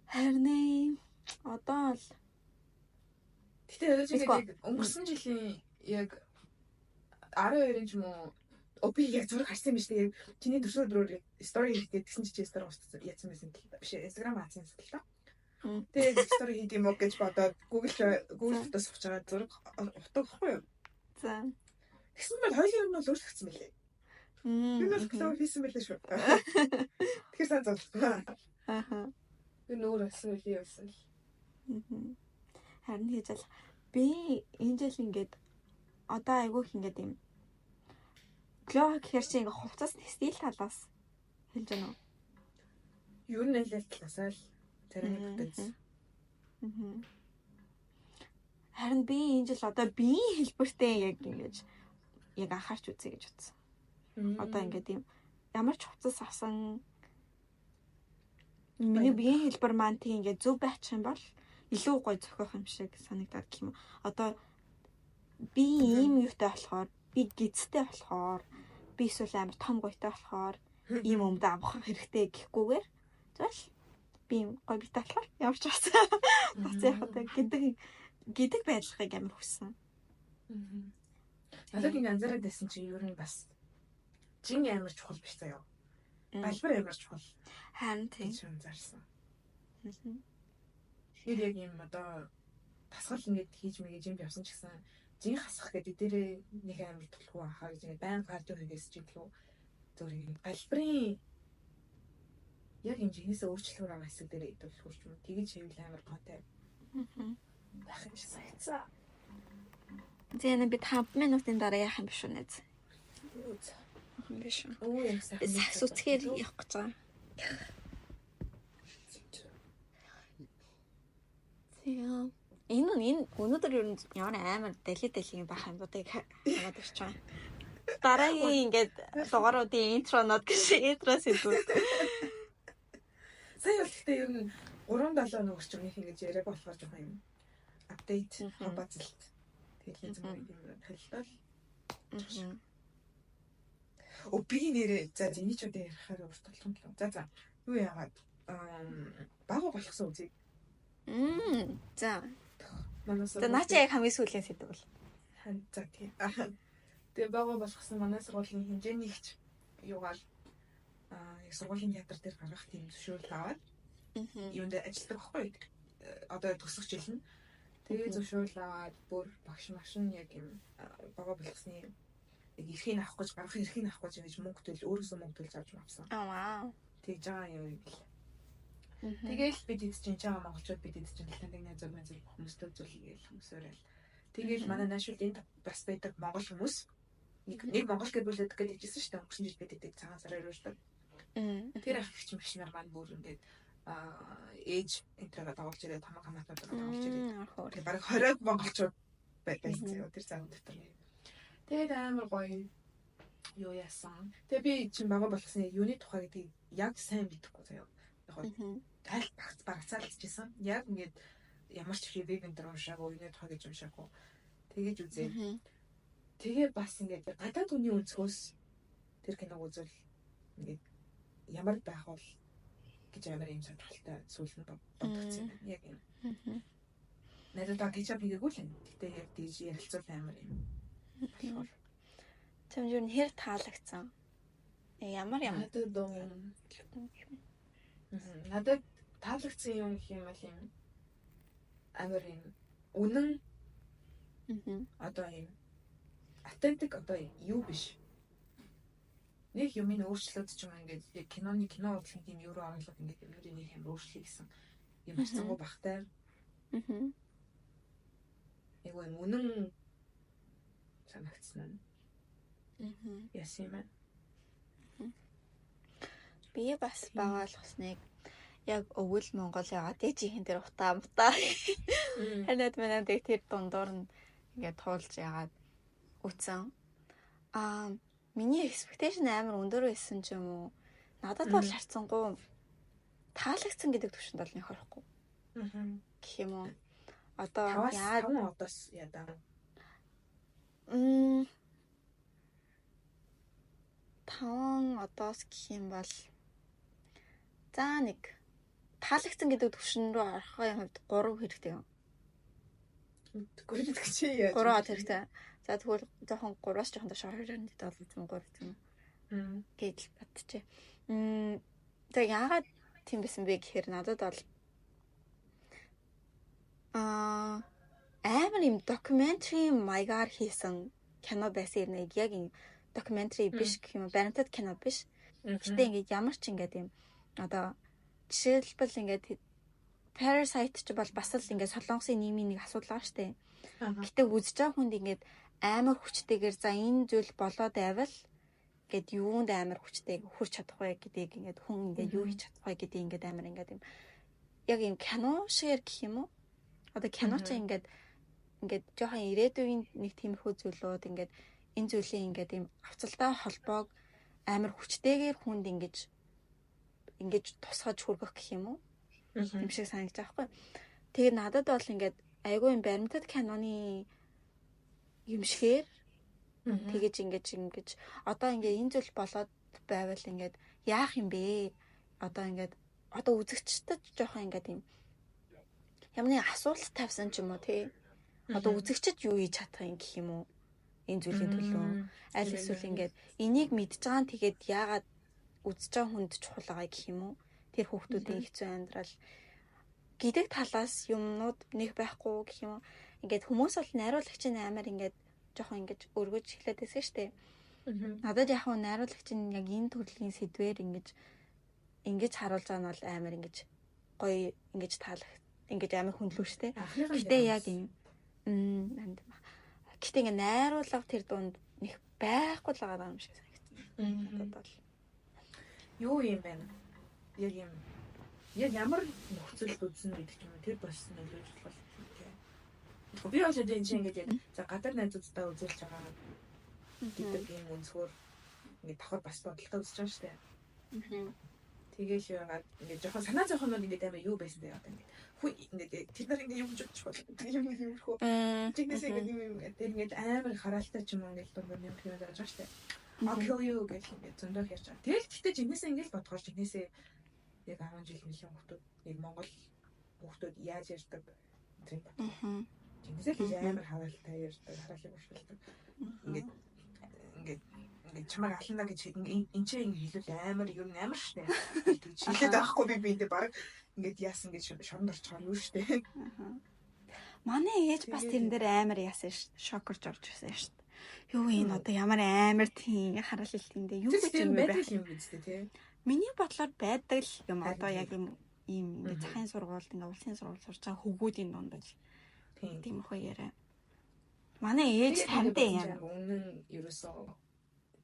Харин одоо л тэгтээ яг өнгөрсөн жилийн яг 12-ын ч юм уу би яг зураг харсан юм биш тэгээ чиний төрсөөр story хийгээд тэгсэн чи story яатсан байсан биш Instagram хаасан юм л та. Тэгээ story хийх юм уу гэж бодоод Google-д сууж байгаа зураг утгагүй юу? За. Тэгсэн бол хоёулын нь бол өөрчлөгдсөн мөлий. Би бол клоу хийсэн байлаа шүү. Тэгэхээр сайн зовлоо. Би нөр өсөн үгүй өсөн. Харин хийж л би энэ жил ингээд одоо айгүйх ингээд юм клоу гэхэр чи ингээд хувцас стил талаас хэлж байна уу? Юу нэлээд талаасаа л зарим бүтээсэн. Харин би энэ жил одоо биеийн хэлбэртэй яг ингэж яг анхаарч үзье гэж утсан. Одоо ингээд юм ямар ч хувцас авсан миний биеийн хэлбэр маань тийм ингээд зөв байчих юм бол илүү гоё зохиох юм шиг санагдаад гэх юм. Одоо би ийм юутай болохоор би гизтэй болохоор би эсвэл амар том гоётой болохоор ийм өмдө авах хэрэгтэй гэхгүйгээр зөвл би ийм гоё биетэй болохоор ямар ч бас яг одоо гэдэг байдлахыг амар хүссэн. Надад энэ анзаараад байсан чинь юу нь бас жин амар чухал биш заяа. Балбар амар чухал. Харин тийм анзаарсан. Тэр яг юм одоо тасгал ингэж хийж мэйж юм явсан ч гэсэн жин хасах гэдэг дээрээ нэг амар төлхөө анхаа гэж ингэ байн кардио хийгээс ч төлхөө зөвхөн балбарын яг хэмжээнээс өөрчлөлт байгаа хэсэг дээрээ төлхөө ч юм тэгэж хийвэл амар готой. Байх юм шиг санагдсан. Зэна би 5 минутын дараа яах юм биш үү нэз. Биш. Оо яг сайхан. Сакс үсгээр явах гэж байгаа. Тийм. Энэ өнөөдөр ер нь ямар амар дэлхий байх юм бодыг хараад ирч байгаа. Дараагийн ингээд дугааруудын интронод гэж интро сэдвүүд. Сайн бол гэхдээ ер нь 3-7 өнөөр ч өмнөх ингэж яриаг болохоор жоох юм апдейт хабацалт тэгээд юм хэлтэл би нэрээ за энийг ч удаа ярихаар урталах юм л. За юу яагаад бага болгосон үзье. За. Манайс наа чи яг хамгийн сүүлийн сэдв бол. За тийм. Тэгээ бага болгосон манай сургуулийн хэмжээнийгч юугаар яг сургуулийн театр дээр гаргах тийм зөвшөөрөл аваад юунд ажилладаг байхгүй. Одоо төгсөх жил нь. Тэгээ зөвшөөрөл аваад бүр багш машин яг юм бага болгосны яг эрхийг авах гэж гарах эрхийг авах гэж ингэж мөнгө төлж өөрөөсөө мөнгө төлж авч авсан. Аа. Тэгж байгаа юм бил. Тэгээл бид эзэж байгаа монголчууд бид эзэж талтай нэг зөв хүмүүстэй зүйлгээл хүмүүсээрэл. Тэгээл манай наашилд энд бас байдаг монгол хүмүүс нэг монгол гэр бүл байдаг гэж хэлсэн шүү дээ. Өнгөрсөн жил бид эдэг цагаан сараар уурдаг. Тэр ах гिच маш нар маань бүр ингээд ээж энтэйгээ дагуулж ирээд хамаг хамаатнууд дагуулж ирээд. Тэгээ бараг 20 монголчууд байсан тэр цаг дотор. Тэгээд амар гоё юу яасан. Тэгээ би чинь бага болгосны юуны тухай гэдгийг яг сайн мэдэхгүй заяа. Яг багцаалчихсан. Яг ингээд ямар ч фрибиг энэ уншаагүй, юуны тухай гэж уншаагүй. Тэгэж үзээ. Тэгээ бас ингээд гадаад хүний өнцгөөс тэр киног үзвэл ингээд ямар байх бол гэж амар юм сонирхолтой зүйл нь бодогдсон юм. Яг юм. Надад гэж хийгээгүй л юм. Гэтэ яг тийж ярилцвал амар юм. Тэм юу нэр таалагдсан. Ямар надад таалагдсан юм гэх юм бол юм амар юм үнэн одоо юм authentic одоо юу биш. Нэг юм ин өөрчлөлт ч юм ингээд яг кино урлагийн тийм юу руу оруулах ингээд юмрын нэг юм өөрчлөе гэсэн юм хэцүү багтай. Яг юм үнэн санагдсан нь. Яасан юм. Би бас бага болгосныг яг өвөл Монгол ягаад ээжийн дээр утаа мутаа. Ханаад манад тэр дундуур нь ингээд туулж ягаад үтсэн. Миний expectation амар өндөр байсан ч юм уу. Надад бол харцсангүй таалагдсан гэдэг төвшөнд бол нэг орохгүй. Гэх юм уу. Одоо яа одоос ядаа. 5 одоос гэх юм бол за нэг таалагдсан гэдэг төвшин рүү орохын хувьд 3 хэрэгтэй юм. Мэдгүй чи яаж 3 од хэрэгтэй. За тэгвэл жоохон 3-аас жоохон доош 2-ын дэд бол 3 тийм гэж бодчихъя. Тэг яагаад тийм байсан бэ гэхээр надад бол амар юм documentary маягаар хийсэн кино байсан юм. Яг юм documentary биш гэх юм. Баримтат кино биш. Гэтэ ингээд ямар ч ингээд юм одоо жишээлбэл ингээд Parasite ч бол бас л ингээд солонгосын нийгмийн нэг асуудал байгаа штэ. Гэтэ үзэж байгаа хүнд ингээд амар хүчтэйгээр за энэ зүйл болоод байвал гэд юунд амар хүчтэй хурж чадах вэ гэдгийг ингээд хүн ингээд юу хийж чадах вэ гэдгийг ингээд амар ингээд юм яг юм кино шиг гэх юм уу? Одоо кино ч ингээд жоохон ирээдүйн нэг тиймэрхүү зүйлүүд ингээд энэ зүйлийн ингээд юм авцалтай холбоог амар хүчтэйгээр хүнд ингэж тусгаж хүргэх гэх юм уу? Тийм шиг санагдаж байгаа хгүй. Тэгээд надад бол ингээд айгүй юм баримтат киноны юм шигээр тэгэж ингэж одоо ингээд энэ зүйл болоод байвал ингээд яах юм бэ? Одоо үзэгчдэд жоохон ингээд юм ямар нэг асуулт тавьсан ч юм уу тий. Одоо үзэгчд юу хийж чадах юм гэх юм уу? Энэ зүйлийн төлөө аль эсвэл ингээд энийг мэдж байгаа нь тэгээд яагаад үзэж байгаа хүнд чухал байгаа гэх юм уу? Тэр хүүхдүүдийн хэцүү амьдрал гэдэг талаас юмнууд нэг байхгүй гэх юм уу? Ингээд хүмүүс бол найруулагчийн амар ингээд жоохон ингэж өргөж эхлэдэг байсан шүү дээ. Надад яг нь найруулагчийн яг энэ төрлийн сэдвэр ингэж харуулж байгаа нь бол амар ингэж гоё ингэж ингэж амар хөндлөв шүү дээ. Гэтэ яг юм гэтэ ингэ найруулга тэр дунд нэг байхгүй л байгаа юм шиг санагдсан. Надад бол юу юм бэ? Яг ямар нөхцөлд үзсэн гэдэг юм тэр бас нөлөөлж болох юм тийм. Би бол энэ чинь ингэж за гадар найзуудтай үзүүлж байгаа гэдэг юм өнцгөр ингэ давхар бас бодолтой үзэж байгаа шүү дээ. Тэгээл яагаад ингээд жоохон санаа зовхоноор ингээд амар юу байсан дээ одоо ингээд хүү ингээд тэд нар ингээд юм жигч болдог юм хөө. Тэгнээс ингээд юм тэр ингээд амар хараалтай ч юм уу ингээд дундуур юм хийж байгаа шүү дээ. I'll kill you гэх ингээд зөндөө ярьж байгаа. Тэгэл тэгтээ жинээсээ ингээд бодгоор жинээсээ яг 10 жил мөлийн хүмүүс нэг Монгол хүмүүс яаж ярьдаг тэр бодгоо. Жинээсээ л амар хараалтай ярьдаг, хараалыг ушилдаг. Ингээд чамайг ална гэж энэ ч ингэ хэлүүл амар ер нь амар штэ. Хэлээд байхгүй би биэндээ баг ингээд яасан гэж шоронд орчоор юу штэ. Манай ээж бас тэрэн дээр амар яасан ш. Шокорж орж ирсэн штэ. Юу энэ одоо ямар амар тийм хараал хэлтиндээ юу гэж юм бэ? Байдаг юм биз дээ тий. Миний бодлоор байдаг л юм одоо яг юм ингээд захын сургуульд ингээд улсын сургууль сурч байгаа хөвгүүдийн дунд л тийм их яриа. Манай ээж таньтай юм. Үнэн ерөөсөө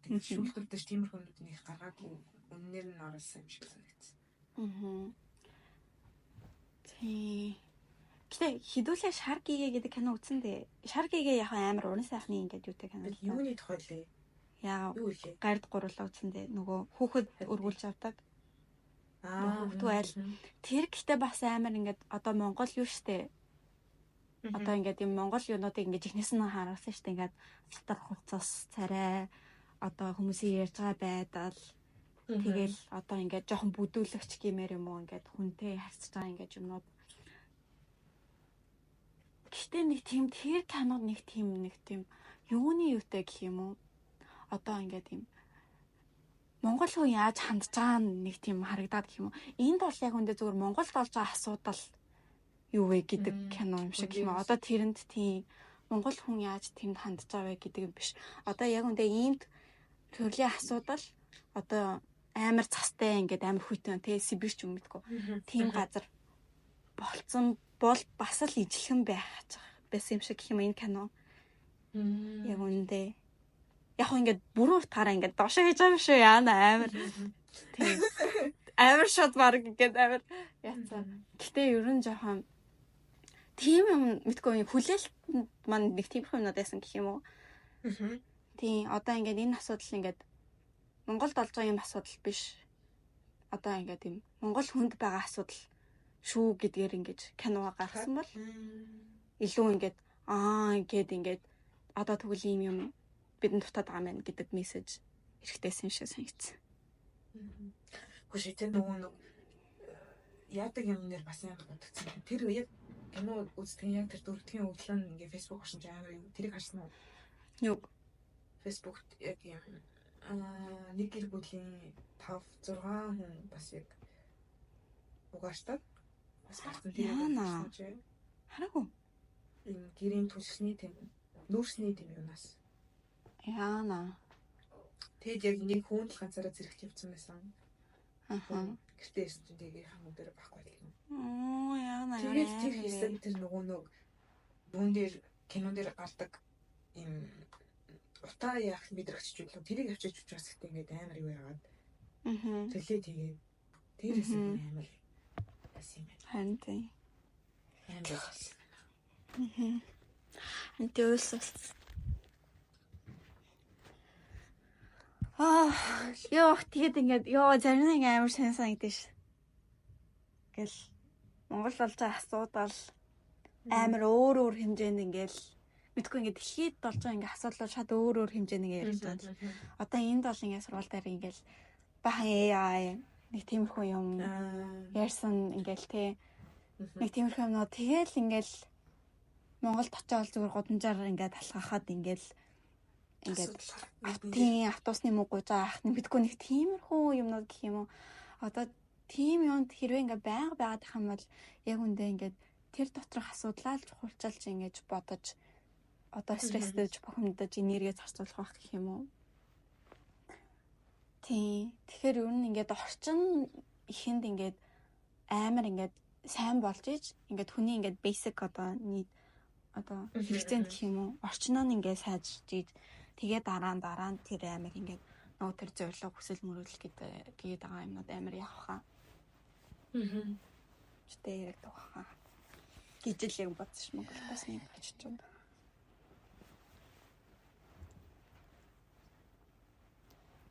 шүүлтүүлдэж тиймэрхүү юмнуудыг гаргаагүй үннээр нь оруулсан юм шиг санагдсан. Тий. Гэтэ хідүүлээ шар гээгээ гэдэг кино үзсэн дээ. Шар гээгээ яг амар уран сайхны ингээд юутай кино. Юуны тухай лээ? Яа, гард гурлаа үзсэн дээ. Нөгөө хүүхэд өргүүлж авдаг. Хүүхдүүд айл. Тэр гэхдээ бас амар ингээд одоо Монгол юу штэ. Одоо ингээд юм Монгол юунуудыг ингээд ихнээс нь харуулсан штэ. Ингээд сатар хуцас царай одоо хүмүүсийн ярьж байгаа байдал тэгэл одоо ингээд жоохон бүдүүлэгч гэмээр юм уу ингээд хүнтэй харьцаж байгаа ингээд юмнууд. Гэхдээ нэг тийм тэр кинод нэг тийм юуны юутай гэх юм уу? Одоо ингээд юм Монгол хүн яаж хандж байгаа нэг тийм харагдаад гэх юм уу? Энд бол яг үндэ зөвхөн Монголд болж байгаа асуудал юу вэ гэдэг кино юм шиг юм. Одоо тэрэнд тийм Монгол хүн яаж тэнд хандж байгаа вэ гэдэг юм биш. Одоо яг үндэ энд төрлийн асуудал одоо амар цастай ингээд амар хүйтэн тий Сибирч юм мэдгүй. Тийм газар болцсон бол бас л ижилхэн байсан юм шиг юм энэ кино. Яг үндэ яг ингээд бүрэн утгаараа ингээд доошоо хийж байгаа юм шүү яана амар. Тийм. Амар шот баг ингээд амар яцсан. Гэтэ ер нь жоохон тийм юм мэдгүй хүлээлт маань нэг тиймэрхүү юмнууд байсан гэх юм уу? Тийм одоо ингээд энэ асуудал ингээд Монголд болж байгаа юм асуудал биш. Одоо ингээд юм Монгол хүнд байгаа асуудал шүү гэдгээр ингээд кино гаргасан бол илүү ингээд ингээд одоо тэгвэл ийм юм бидэнд дутаад байгаа мэн гэдэг мессеж хэрэгтэйсэн шиг санагдсан. Хөөе тэр нөгөө яадаг юм нэр бас яг бодогдсон. Тэр яг кино үзтэн яг тэр дөрөвдгийн өглөө ингээд фэйсбүүк орсон чинь амар тэрийг харсан уу? Юу фэйсбүүкт яг юм нэг гэр бүлийн 5 6 хүн бас яг угаартаад бас гарсан тийм юм чи хараагүй энэ гэрийн түлшний тийм нүүрсний тийм юунаас яана тэгэд яг нэг хүн л ганцаараа зэрэгт явцсан байсан. Гэртээ ирсэн чинь тэгээ хамаг дээр байхгүй л юм. Яана тэгээд тэр хэсэг тэр нөгөө юун дээр кинон дээр гардаг юм утаа яах мэдрэгч зүйлүү тэрийг авчиж учраас ихтэй ингээд амар юу яагаад төлөө тэгээ тэрээс амар бас юм байна. Харин тийм амар антиус ёо тэгээд ингээд зарим нэг амар сайн санагдаж ш. Гэл Монгол болж байгаа асуудал амар өөр хэмжээнд ингээд мэдгүй ингээд дэлхийд болж байгаа ингээд асуудал шал өөр хэмжээнд ингээд ярьж байгаа. Одоо энд бол ингээд сургууль дээр ингээд бахан AI нэг тиймэрхүү юм ярьсан ингээд те нэг тиймэрхүү юмнууд тэгэл ингээд Монголд очиод зүгээр годамжаар ингээд талхахад ингээд тийм автобусны мөнгө гуйж байгаа ах мэдгүй нэг тиймэрхүү юмнууд гэх юм уу. Одоо тийм юмд хэрвээ ингээд байнга байгаад их юм бол яг үндэ ингээд тэр доторх асуудлаа л чухалчилж ингэж бодож одоо стресстэж бухимдаж энерги зарцуулах байх гэх юм уу. Тийм. Тэгэхээр ер нь ингээд орчин ихэнд ингээд амар ингээд сайн болж иж ингээд хүний ингээд basic одоо нийт одоо хэрэгцээнд гэх юм уу. Орчноо нь ингээд сайжирж иж тэгээ дараа нь тэр амар ингээд нөгөө тэр зорилго хүсэл мөрөөдөл гэдэг байгаа юмнууд амар явах хаа. Чтэй яригдах хаа. Гижил яг бодсон юм бол бас нэг очиж байна.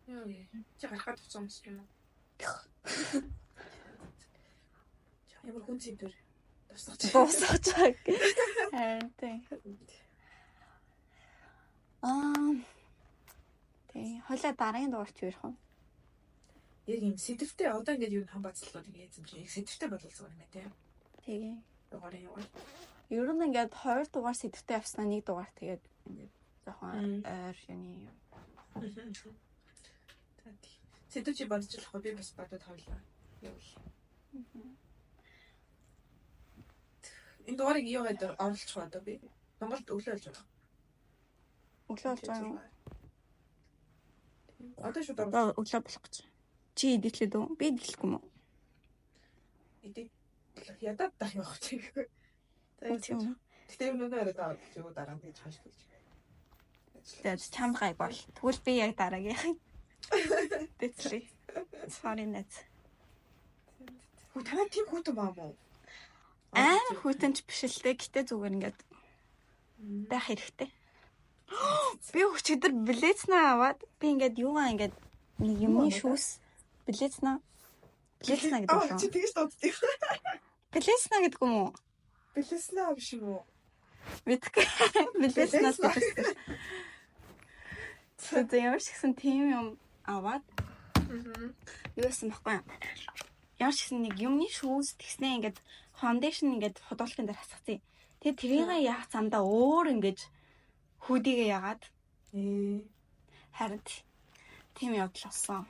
Яа, чи гарахад туцсан юм уу? Ямар хүн зэвэр тусгаж. Дуусгаж байгаа. Харин тийм. Тэг. Хойлоо дараагийн дугаарт юу ярих вэ? Яг юм сэдвтэй одоо ингээд юу хан бацлууд ингээд юм чи яг сэдвтэй болол зүгээр юм байна Тэгээ. Дугаар. Ер нь ингээд 2 дугаар сэдвтэй авснаа 1 дугаар тэгээд ингээд жоохон ойр юуны. Сэдв чи бодож л хоо би бас бодоод хойлоо. Явуул. Энэ дугаарыг юугаад оруулчих одоо би Монголд өглөө болж байгаа. Өглөө болж байгаа юм. Одоо шууд өглөө болох гэж. Чи идэвхлээд үү? Би идэвхлэхгүй юм уу? Ядаад дах явах чи. Тэгтээ өнөөдөр ороод юу дараа нь гэж хаашгүй. Тэгээд чам гайг бол. Тэгвэл би яг дараагийн. Тэцри. Sorry net. Хөө танаа тийм хүүтэн баа мó. Амар хүүтэнч биш л дээ. Гэтэ зүгээр ингээд байх хэрэгтэй. Би өчигдөр блэцнаа аваад би ингээд юугаа ингээд нэг юмны шүүс блэцнаа гэдэг үү? Чи тэгэж дууддаг. Блэцнаа гэдэг юм уу? Блэцнаа биш юм уу? Мэдгүй. Блэцнаа гэдэг. Тэгээд ямар ч гэсэн тийм юм аваад юусэн баггүй. Ямар ч гэсэн нэг юмны шүүс тэгснээ ингээд фаундейшн ингээд худалдааны дээр хасгацیں۔ Тэгээд тэрийг яах замдаа өөр ингээд хүүдигээ яагаад харин тийм явдал болсон.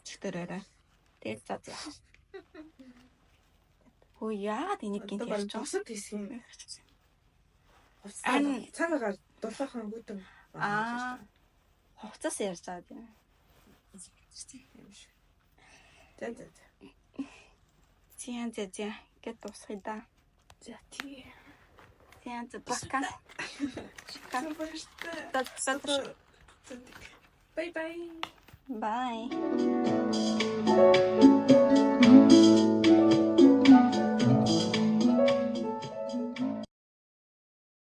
Чигтэрээрээ. Тэгээд за. Хөө яагаад энийг гинт ярьж байгаа? Босод хийсэн. Цагаагаар дулаахан гүтэн. Хугацаас ярьж байгаа тийм. За. Гэт дуусгая да. За тий. Пока. Bye. Bye.